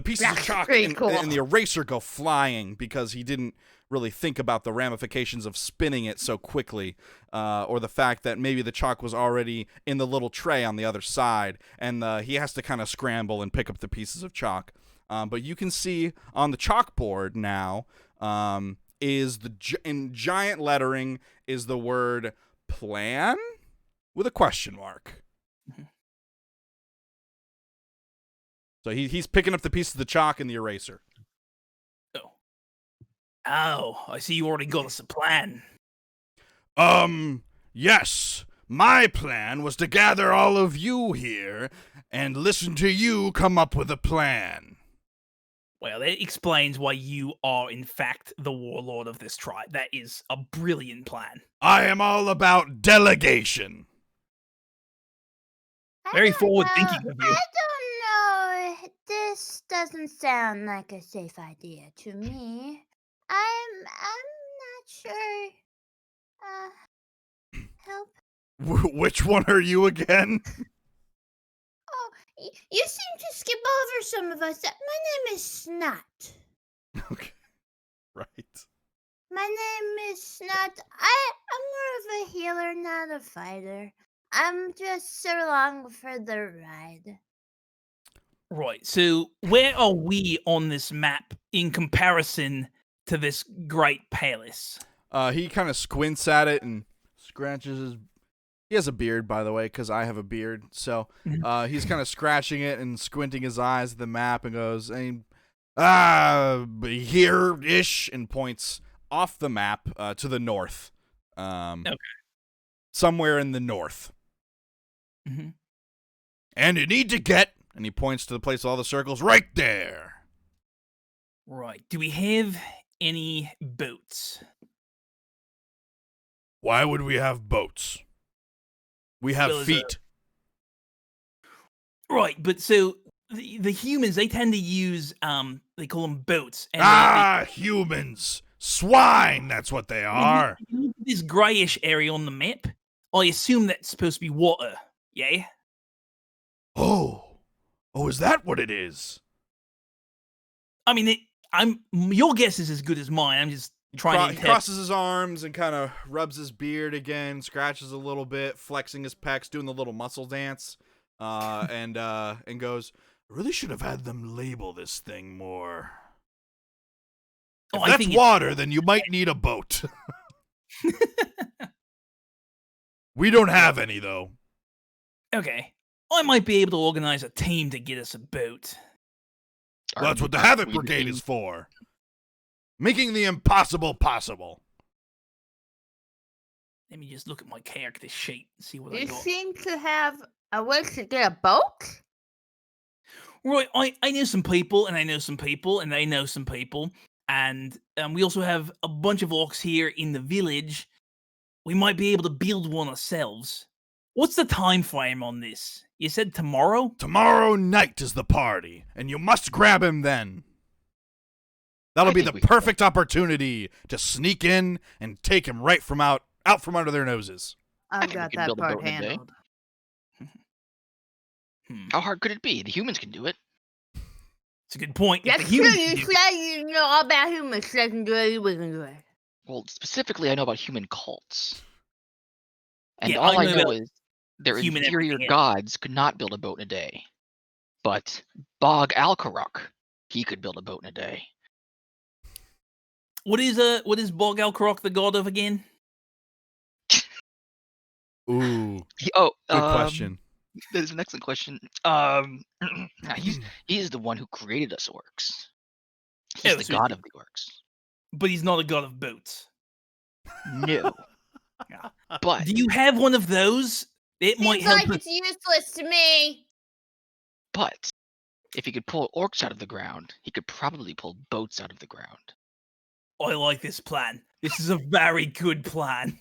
pieces of chalk and the eraser go flying because he didn't really think about the ramifications of spinning it so quickly, or the fact that maybe the chalk was already in the little tray on the other side, and he has to kind of scramble and pick up the pieces of chalk. But you can see on the chalkboard now, is in giant lettering is the word plan with a question mark. So he's picking up the piece of the chalk and the eraser. Oh, I see you already got us a plan. Yes. My plan was to gather all of you here and listen to you come up with a plan. Well, that explains why you are, in fact, the warlord of this tribe. That is a brilliant plan. I am all about delegation. Very forward-thinking of you. I don't know. This doesn't sound like a safe idea to me. I'm not sure. Help. Which one are you again? Oh, you seem to skip over some of us. My name is Snot. Okay. Right. My name is Snot. I'm more of a healer, not a fighter. I'm just so along for the ride. Right, so where are we on this map in comparison to this great palace? He kind of squints at it and scratches his... He has a beard, by the way, because I have a beard. So he's kind of scratching it and squinting his eyes at the map and goes, here-ish, and points off the map to the north. Okay. Somewhere in the north. Mm-hmm. And you need to get... And he points to the place with all the circles right there. Right. Do we have any boats? Why would we have boats? We have feet. Right, but so the humans, they tend to use they call them boats. And humans, swine. That's what they are. you look at this grayish area on the map. I assume that's supposed to be water. Yeah. Oh, is that what it is? I mean, your guess is as good as mine. I'm just trying to crosses his arms and kind of rubs his beard again, scratches a little bit, flexing his pecs, doing the little muscle dance, and goes, I really should have had them label this thing more. If that's water, then you might need a boat. We don't have any, though. Okay. I might be able to organize a team to get us a boat. Well, that's what the Havoc Brigade is for. Making the impossible possible. Let me just look at my character sheet and see what I You got. seem to have a way to get a boat? Right, I know some people, and I know some people, and they know some people. And we also have a bunch of orcs here in the village. We might be able to build one ourselves. What's the time frame on this? You said tomorrow? Tomorrow night is the party, and you must grab him then. That'll be the perfect opportunity to sneak in and take him right from out from under their noses. I've got that part handled. How hard could it be? The humans can do it. It's a good point. That's true. You said you know all about humans. They can do it. We can do it. Well, specifically, I know about human cults. And Yeah, all I know know is their human inferior everything gods could not build a boat in a day. But Bog Alkaruk, he could build a boat in a day. What is Bog Alkarok the god of again? Ooh. Good question. That is an excellent question. He's the one who created us orcs. He's the god of the orcs. But he's not a god of boats. No. Yeah. But do you have one of those? It might Seems help. like it's useless to me. But if he could pull orcs out of the ground, he could probably pull boats out of the ground. I like this plan. This is a very good plan.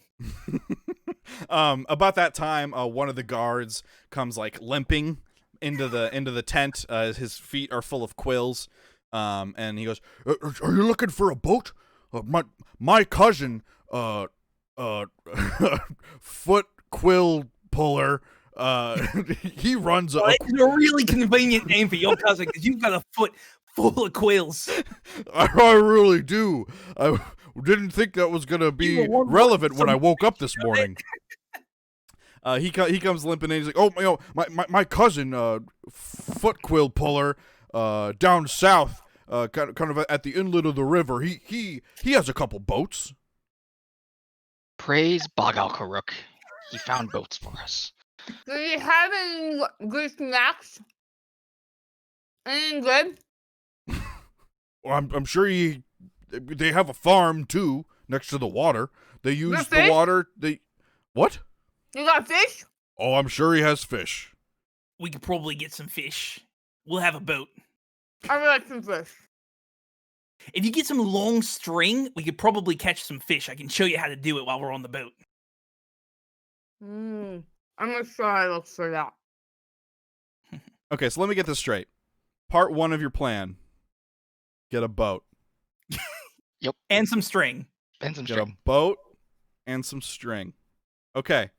About that time, one of the guards comes like limping into the tent. His feet are full of quills, and he goes, "Are you looking for a boat? My cousin, foot quill puller. He runs a. It's a really convenient name for your cousin because you've got a foot full of quills. I really do. I didn't think that was gonna be relevant when I woke up this morning." He comes limping in. He's like, "Oh, my cousin, foot quill puller, down south, kind of at the inlet of the river. He has a couple boats." Praise Bogal Karuk. He found boats for us. Do you have any good snacks? Anything good? Well, I'm sure they have a farm too next to the water. They use the water. What? You got fish? Oh, I'm sure he has fish. We could probably get some fish. We'll have a boat. I like some fish. If you get some long string, we could probably catch some fish. I can show you how to do it while we're on the boat. I'm gonna try to look for that. Okay, so let me get this straight. Part 1 of your plan: get a boat. Yep. And some string. And some Get string. a boat and some string. Okay.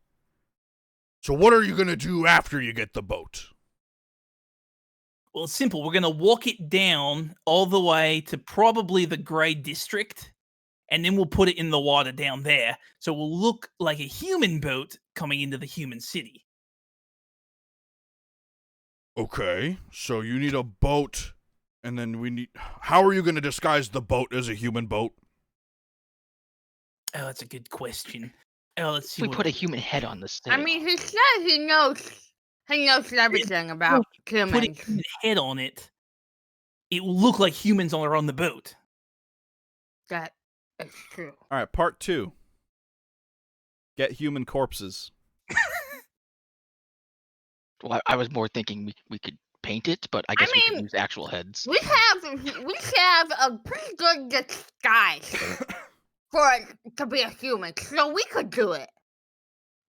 So what are you going to do after you get the boat? Well, it's simple. We're going to walk it down all the way to probably the Grey District, and then we'll put it in the water down there. So it will look like a human boat coming into the human city. Okay, so you need a boat, and then how are you going to disguise the boat as a human boat? Oh, that's a good question. Oh, let's see. We put a human head on the sail. I mean, he says he knows everything about humans. Putting a head on it, it will look like humans are on the boat. That is true. All right, part 2. Get human corpses. Well, I was more thinking we could paint it, but I guess we could use actual heads. We have a pretty good disguise for it to be a human, so we could do it.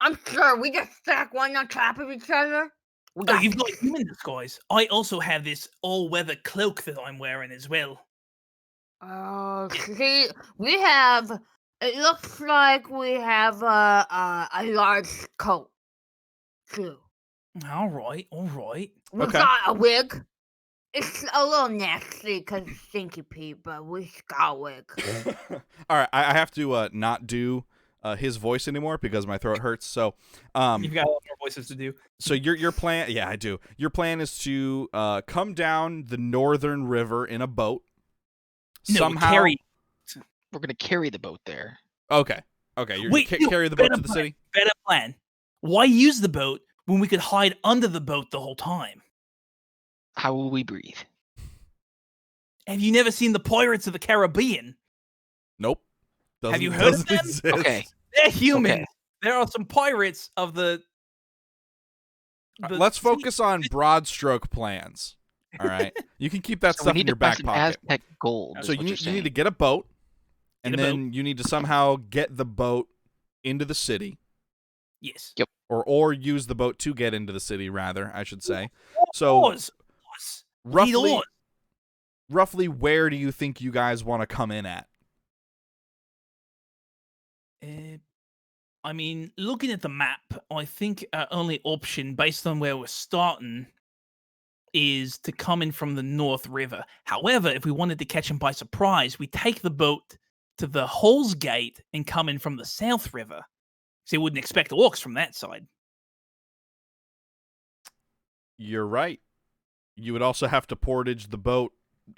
I'm sure we just stack one on top of each other. We Oh, got you've got this. human disguise. I also have this all-weather cloak that I'm wearing as well. See, we have. It looks like we have a large coat too. All right, all right. We Okay. got a wig. It's a little nasty because it's Stinky Pete, but we got a wig. All right, I have to not do his voice anymore because my throat hurts. So, You've got a lot more voices to do. so your plan, yeah, I do. Your plan is to come down the northern river in a boat. No, Somehow, We're gonna carry the boat there. okay, you're Wait, gonna no, carry the boat better to the plan. city. Better plan. Why use the boat when we could hide under the boat the whole time? How will we breathe? Have you never seen the Pirates of the Caribbean? Nope. Have you Doesn't- heard of doesn't them? exist. Okay. They're human. Okay. There are some pirates of the. Let's sea. focus on broad stroke plans. All right, you can keep that So we stuff need in to your back find some pocket. Aztec gold. So is what you you're need to saying. get a boat, and Get a then you need to somehow get the boat into the city, Yes. or use the boat to get into the city. Rather, I should say. So Oars. Need roughly, oars. roughly, where do you think you guys want to come in at? I mean, looking at the map, I think our only option, based on where we're starting, is to come in from the North River. However, if we wanted to catch them by surprise, we take the boat to the Halls Gate and come in from the South River. So you wouldn't expect orcs from that side. You're right. You would also have to portage the boat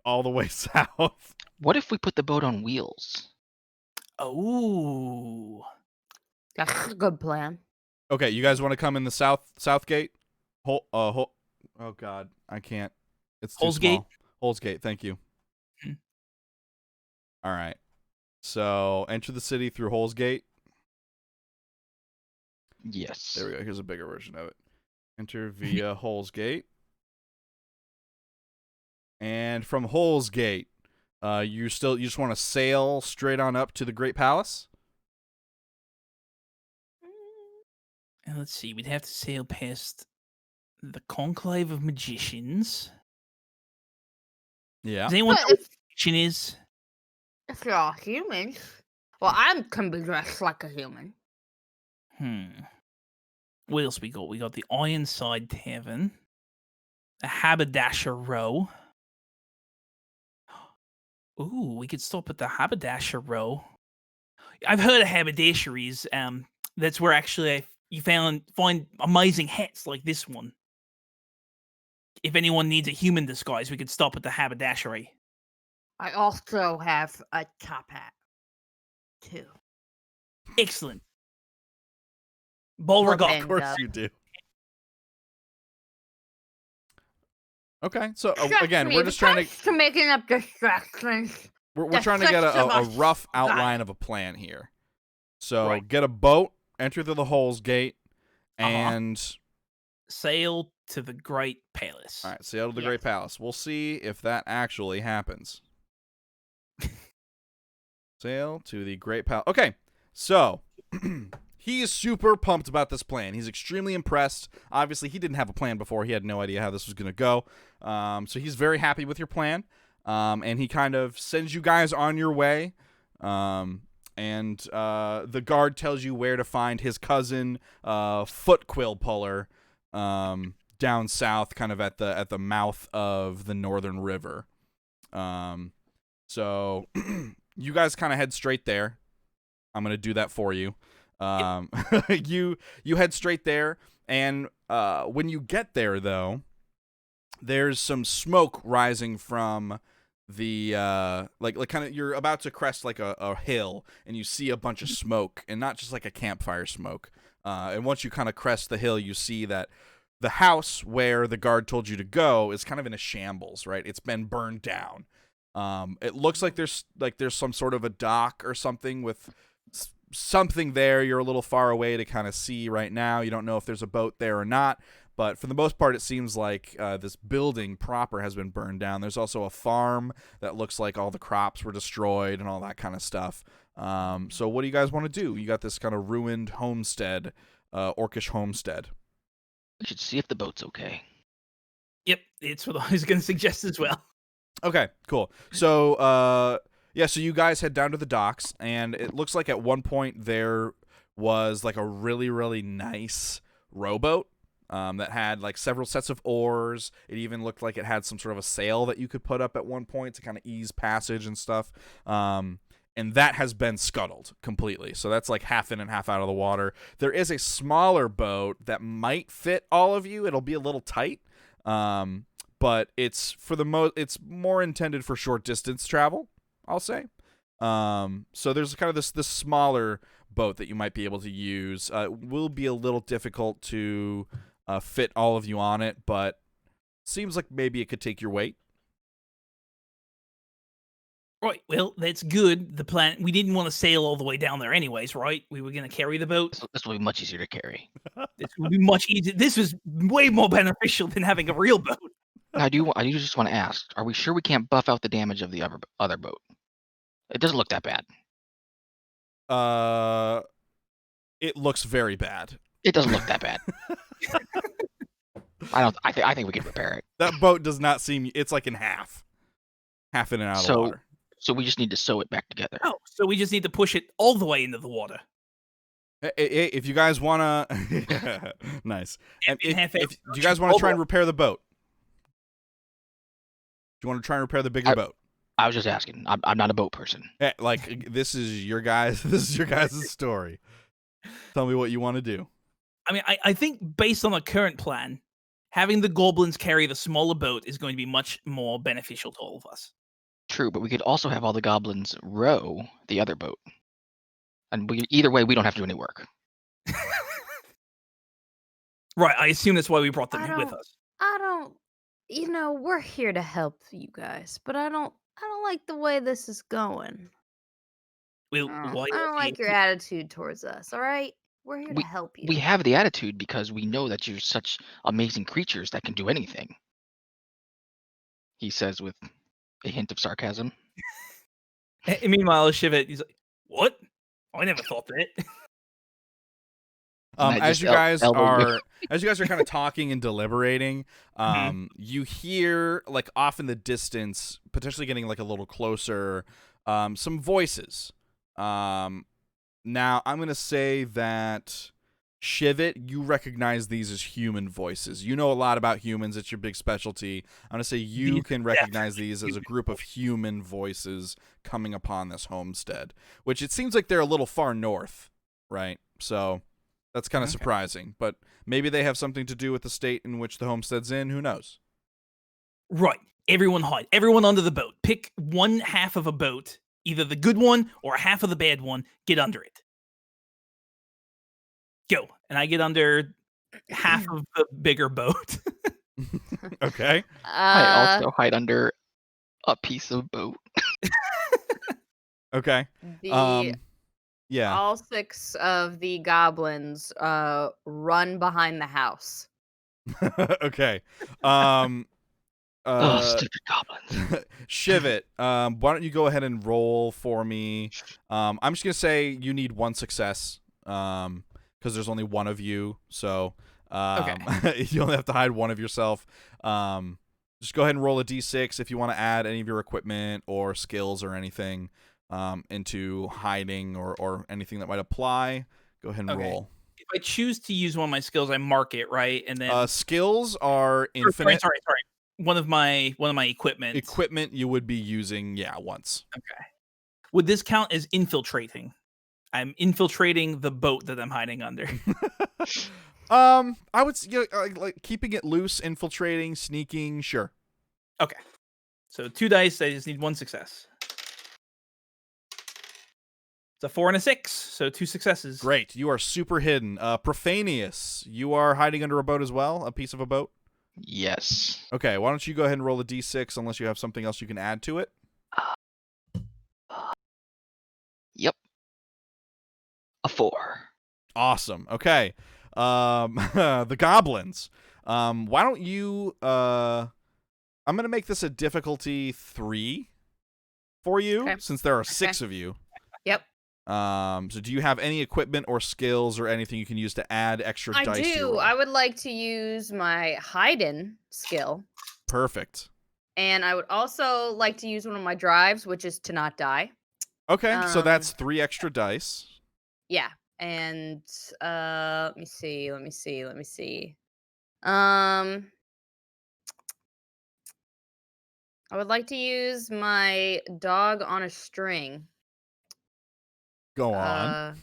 all the way south. What if we put the boat on wheels? Oh. That's a good plan. Okay, you guys want to come in the south gate? Oh God, I can't. It's too Halls small. Gate? Halls Gate. Thank you. Hmm. All right. So enter the city through Halls Gate. Yes. There we go. Here's a bigger version of it. Enter via Halls Gate. And from Halls Gate, you just want to sail straight on up to the Great Palace? And let's see, we'd have to sail past the Conclave of Magicians. Yeah. Does anyone But know what a magician is? If you're all humans, well, I can be dressed like a human. What else we got? We got the Ironside Tavern, the Haberdasher Row. Ooh, we could stop at the Haberdasher Row. I've heard of haberdasheries. That's where actually you find amazing hats like this one. If anyone needs a human disguise, we could stop at the haberdashery. I also have a top hat, too. Excellent. Well, Beauregard. then- Of course And, you do. Okay, so Trust again, me, we're when just it trying to comes to making up distractions. we're trying to get That's a such a rough must. outline of a plan here. So Right. get a boat, enter through the Halls Gate, Uh-huh. and Sail to the Great Palace. all right, sail to the Yes. Great Palace. We'll see if that actually happens. Sail to the Great Palace. Okay, so he is super pumped about this plan. He's extremely impressed. Obviously, he didn't have a plan before. He had no idea how this was going to go. So he's very happy with your plan. And he kind of sends you guys on your way. And the guard tells you where to find his cousin, Foot Quill Puller, down south, kind of at the mouth of the Northern River. So you guys kind of head straight there. I'm gonna do that for you. You head straight there, and when you get there, though, there's some smoke rising from the like kind of, you're about to crest like a hill, and you see a bunch of smoke, and not just like a campfire smoke. And once you kind of crest the hill, you see that the house where the guard told you to go is kind of in a shambles, right? It's been burned down. It looks like there's some sort of a dock or something with something there. You're a little far away to kind of see right now. You don't know if there's a boat there or not, but for the most part, it seems like this building proper has been burned down. There's also a farm that looks like all the crops were destroyed and all that kind of stuff. So what do you guys want to do? You got this kind of ruined homestead, orcish homestead. We should see if the boat's okay. Yep, it's what I was going to suggest as well. Okay, cool. So, so you guys head down to the docks, and it looks like at one point there was like a really, really nice rowboat that had like several sets of oars. It even looked like it had some sort of a sail that you could put up at one point to kind of ease passage and stuff. And that has been scuttled completely. So that's like half in and half out of the water. There is a smaller boat that might fit all of you. It'll be a little tight. But it's it's more intended for short distance travel, I'll say. So there's kind of this smaller boat that you might be able to use. It will be a little difficult to fit all of you on it, but seems like maybe it could take your weight. Right, well, that's good. The plan, we didn't want to sail all the way down there anyways, right? We were going to carry the boat. This will be much easier to carry. This would be much easier. This was way more beneficial than having a real boat. I do just want to ask, are we sure we can't buff out the damage of the other boat? It doesn't look that bad. It looks very bad. It doesn't look that bad. I think we can repair it. That boat does not seem, it's like in half in and out of the water. So we just need to sew it back together. Oh, so we just need to push it all the way into the water. If you guys want to... Nice. And do you guys want to try and repair the boat? Do you want to try and repair the bigger boat? I was just asking. I'm not a boat person. Like, this is your guys' story. Tell me what you want to do. I mean, I think based on the current plan, having the goblins carry the smaller boat is going to be much more beneficial to all of us. True, but we could also have all the goblins row the other boat. And either way, we don't have to do any work. Right, I assume that's why we brought them with us. We're here to help you guys, but I don't like the way this is going. Well, I don't like your attitude towards us, all right? We're here to help you. We have the attitude because we know that you're such amazing creatures that can do anything. He says with a hint of sarcasm. And meanwhile, Shivet, he's like, "What? I never thought that." As you guys are kind of talking and deliberating, you hear like off in the distance, potentially getting like a little closer, some voices. Now I'm gonna say that Shivet, you recognize these as human voices. You know a lot about humans; it's your big specialty. I'm gonna say you can recognize these as a group of human voices coming upon this homestead, which it seems like they're a little far north, right? So. That's kind of surprising, but maybe they have something to do with the state in which the homestead's in. Who knows? Right. Everyone hide. Everyone under the boat. Pick one half of a boat, either the good one or half of the bad one. Get under it. Go. And I get under half of the bigger boat. Okay. I also hide under a piece of boat. Okay. Yeah. All 6 of the goblins run behind the house. Okay. Stupid goblins. Shivet, why don't you go ahead and roll for me? I'm just gonna say you need 1 success, because there's only 1 of you, so you only have to hide 1 of yourself. Just go ahead and roll a d6 if you want to add any of your equipment or skills or anything. Into hiding or anything that might apply. Go ahead and roll. If I choose to use one of my skills, I mark it, right? And then skills are infinite. Sorry. One of my equipment. Equipment you would be using, once. Okay. Would this count as infiltrating? I'm infiltrating the boat that I'm hiding under. I would like keeping it loose, infiltrating, sneaking, sure. Okay. So 2 dice, I just need 1 success. It's a 4 and a 6, so 2 successes. Great. You are super hidden. Profanius, you are hiding under a boat as well? A piece of a boat? Yes. Okay, why don't you go ahead and roll a d6 unless you have something else you can add to it? Yep. A 4. Awesome. Okay. The goblins. Why don't you... I'm going to make this a difficulty 3 for you, since there are 6 of you. Yep. So do you have any equipment or skills or anything you can use to add extra dice to your roll? I would like to use my hidden skill. Perfect. And I would also like to use one of my drives, which is to not die. Okay, so that's 3 extra dice. Yeah. And let me see. I would like to use my dog on a string. Go on.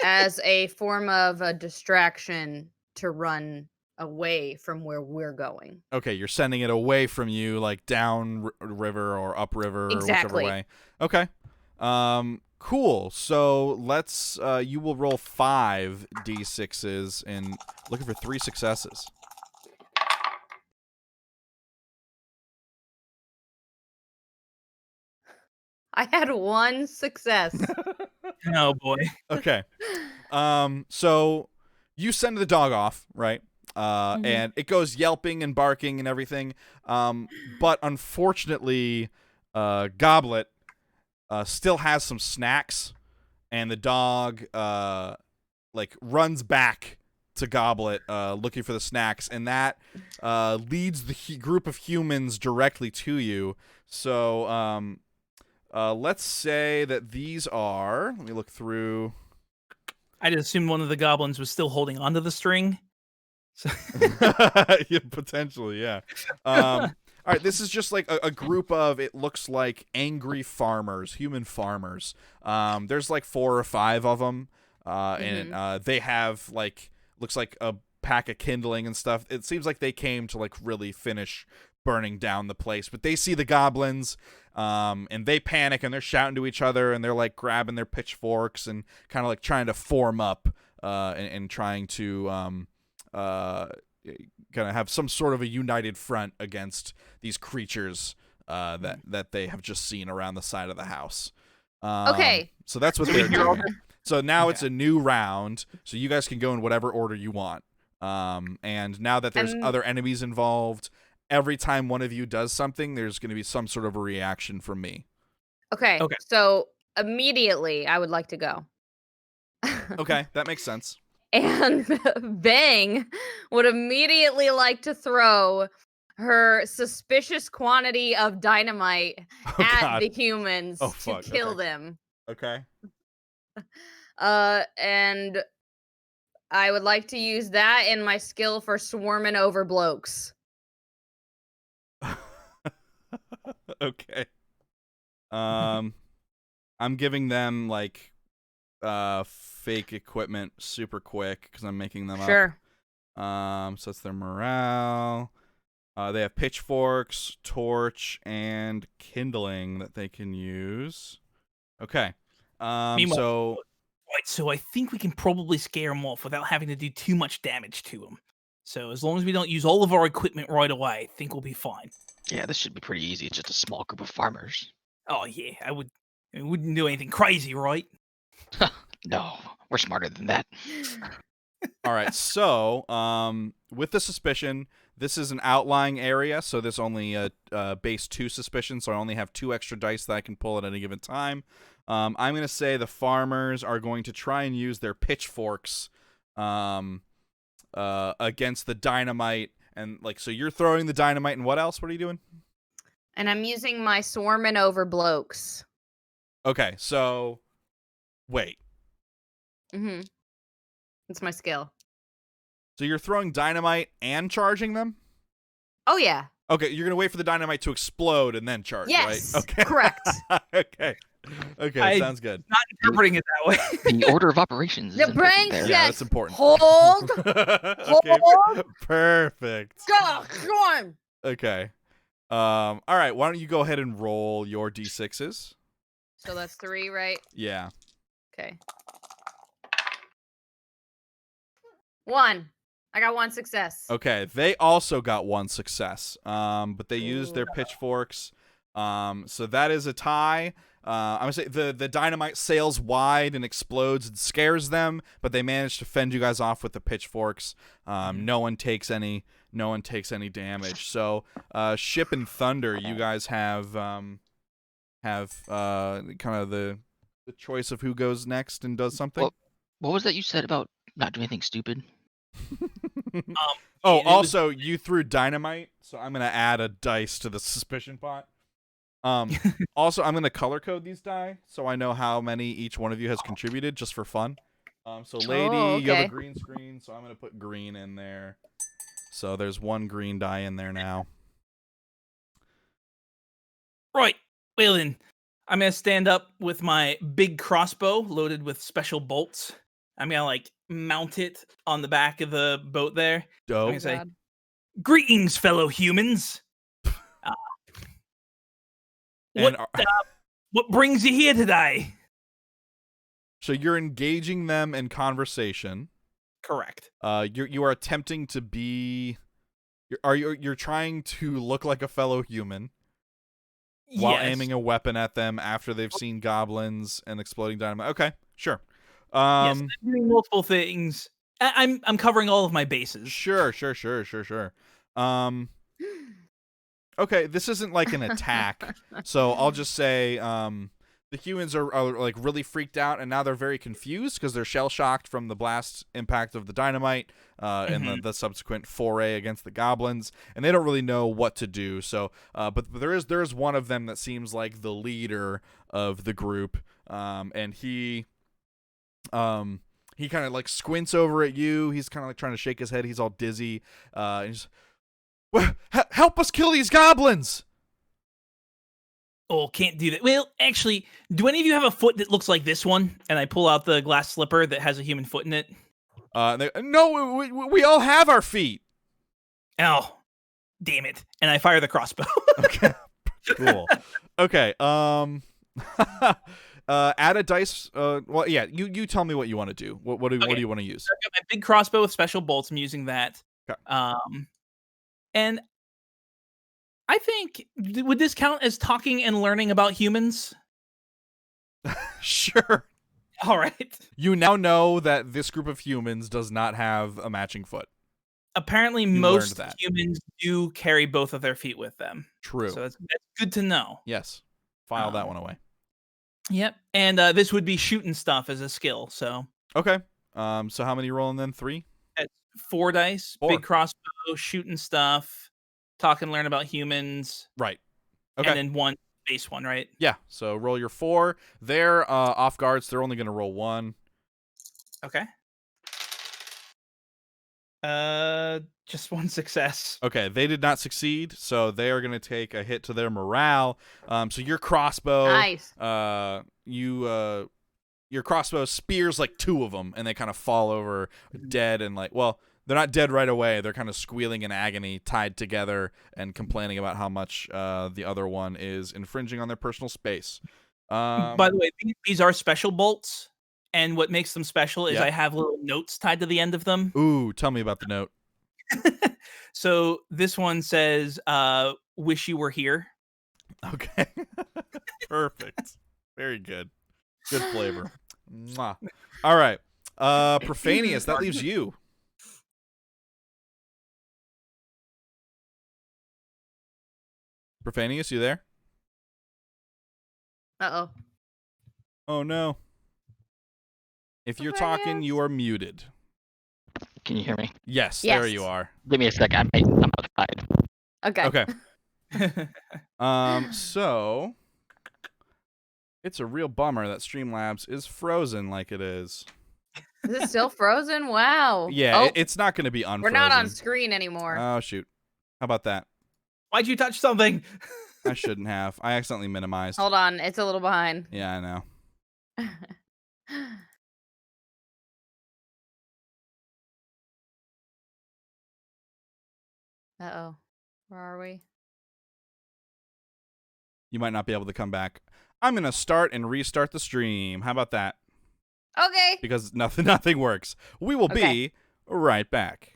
As a form of a distraction to run away from where we're going. Okay, you're sending it away from you, like down river or up river or whichever Exactly. way. Okay. Cool. So let's. You will roll 5 d6s and looking for 3 successes. I had 1 success. Oh boy. Okay. So you send the dog off, right? And it goes yelping and barking and everything. But unfortunately, Goblet still has some snacks, and the dog like runs back to Goblet looking for the snacks, and that leads the group of humans directly to you. So let's say that these are. Let me look through. I just assumed one of the goblins was still holding onto the string. So Yeah, potentially, yeah. All right, this is just like a group of, it looks like angry farmers, human farmers. There's like 4 or 5 of them, and they have like, looks like a pack of kindling and stuff. It seems like they came to like really finish burning down the place, but they see the goblins, and they panic and they're shouting to each other and they're like grabbing their pitchforks and kind of like trying to form up, and trying to kind of have some sort of a united front against these creatures that they have just seen around the side of the house. Okay. So that's what they're doing. So now it's a new round, so you guys can go in whatever order you want. And now that there's other enemies involved, every time one of you does something, there's going to be some sort of a reaction from me. Okay. So immediately I would like to go. Okay, that makes sense. And Bang would immediately like to throw her suspicious quantity of dynamite at the humans to kill them. Okay. And I would like to use that in my skill for swarming over blokes. Okay. I'm giving them like fake equipment super quick because I'm making them up. Sure. So that's their morale. They have pitchforks, torch, and kindling that they can use. Okay. Meanwhile, so I think we can probably scare them off without having to do too much damage to them. So as long as we don't use all of our equipment right away, I think we'll be fine. Yeah, this should be pretty easy. It's just a small group of farmers. Oh yeah, we wouldn't do anything crazy, right? No, we're smarter than that. All right, so with the suspicion, this is an outlying area, so this only base 2 suspicion, so I only have 2 extra dice that I can pull at any given time. I'm going to say the farmers are going to try and use their pitchforks against the dynamite, and like, so you're throwing the dynamite, and what else? What are you doing? And I'm using my swarming over blokes. Okay, so wait. It's my skill. So you're throwing dynamite and charging them? Oh, yeah. Okay, you're going to wait for the dynamite to explode and then charge, yes, right? Okay. Correct. Okay, sounds good. Not interpreting it that way. The order of operations. The brain says, yeah, that's important. Hold. Okay, perfect. Go on. Okay. All right, why don't you go ahead and roll your d6s? So that's 3, right? Yeah. Okay. 1. I got 1 success. Okay, they also got 1 success, but they used their pitchforks, so that is a tie. I'm gonna say the dynamite sails wide and explodes and scares them, but they managed to fend you guys off with the pitchforks. No one takes any damage. So, Ship and Thunder, you guys have kind of the the choice of who goes next and does something. What was that you said about not doing anything stupid? Oh, also, you threw dynamite, so I'm going to add a dice to the suspicion pot. Also, I'm going to color code these die, so I know how many each one of you has contributed, just for fun. So, lady, you have a green screen, so I'm going to put green in there. So there's one green die in there now. Right. Well then, I'm gonna stand up with my big crossbow loaded with special bolts. I'm gonna like mount it on the back of the boat there. I'm Dope. gonna say, "Greetings, fellow humans. What brings you here today?" So you're engaging them in conversation. Correct. You are attempting to be. You're trying to look like a fellow human while aiming a weapon at them after they've seen goblins and exploding dynamite. Okay, sure. Yes, I'm doing multiple things. I'm covering all of my bases. Sure. Okay, this isn't like an attack, so I'll just say the humans are like really freaked out, and now they're very confused because they're shell shocked from the blast impact of the dynamite and the subsequent foray against the goblins, and they don't really know what to do. So, but there is one of them that seems like the leader of the group, and he kind of like squints over at you. He's kind of like trying to shake his head. He's all dizzy. And he's, well, help us kill these goblins! Oh, can't do that. Well, actually, do any of you have a foot that looks like this one? And I pull out the glass slipper that has a human foot in it. No, we all have our feet. Oh, damn it! And I fire the crossbow. Okay, cool. Okay, add a dice. Well, yeah, you tell me what you want to do. What do you want to use? I've got my big crossbow with special bolts. I'm using that. Okay. And I think, would this count as talking and learning about humans? Sure. All right. You now know that this group of humans does not have a matching foot. Apparently, most humans do carry both of their feet with them. True. So that's good to know. Yes. File that one away. Yep. And this would be shooting stuff as a skill. So. Okay. So how many you rolling then? 3? That's 4 dice. 4. Big crossbow, shooting stuff, talk and learn about humans. Right. Okay. And then 1 base one, right? Yeah. So roll your 4. They're off guard, so they're only going to roll 1. Okay. Just 1 success. Okay, they did not succeed, so they are going to take a hit to their morale. So your crossbow, nice. Your crossbow spears like 2 of them, and they kind of fall over dead, and like, well, they're not dead right away. They're kind of squealing in agony, tied together, and complaining about how much the other one is infringing on their personal space. By the way, these are special bolts, and what makes them special is I have little notes tied to the end of them. Ooh, tell me about the note. So this one says, "Wish you were here." Okay. Perfect. Very good. Good flavor. Mwah. All right. Profanius, that leaves you. Profanius, you there? Uh-oh. Oh, no. If you're talking, you are muted. Can you hear me? Yes, there you are. Give me a second. I'm outside. Okay. So it's a real bummer that Streamlabs is frozen like it is. Is it still frozen? Wow. Yeah, it's not going to be unfrozen. We're not on screen anymore. Oh, shoot. How about that? Why'd you touch something? I shouldn't have. I accidentally minimized. Hold on. It's a little behind. Yeah, I know. Uh-oh. Where are we? You might not be able to come back. I'm going to start and restart the stream. How about that? Okay. Because nothing works. We will be right back.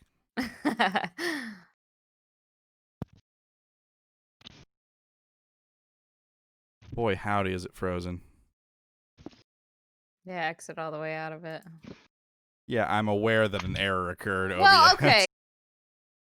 Boy, howdy, is it frozen. Yeah, exit all the way out of it. Yeah, I'm aware that an error occurred. Well, OBS. okay.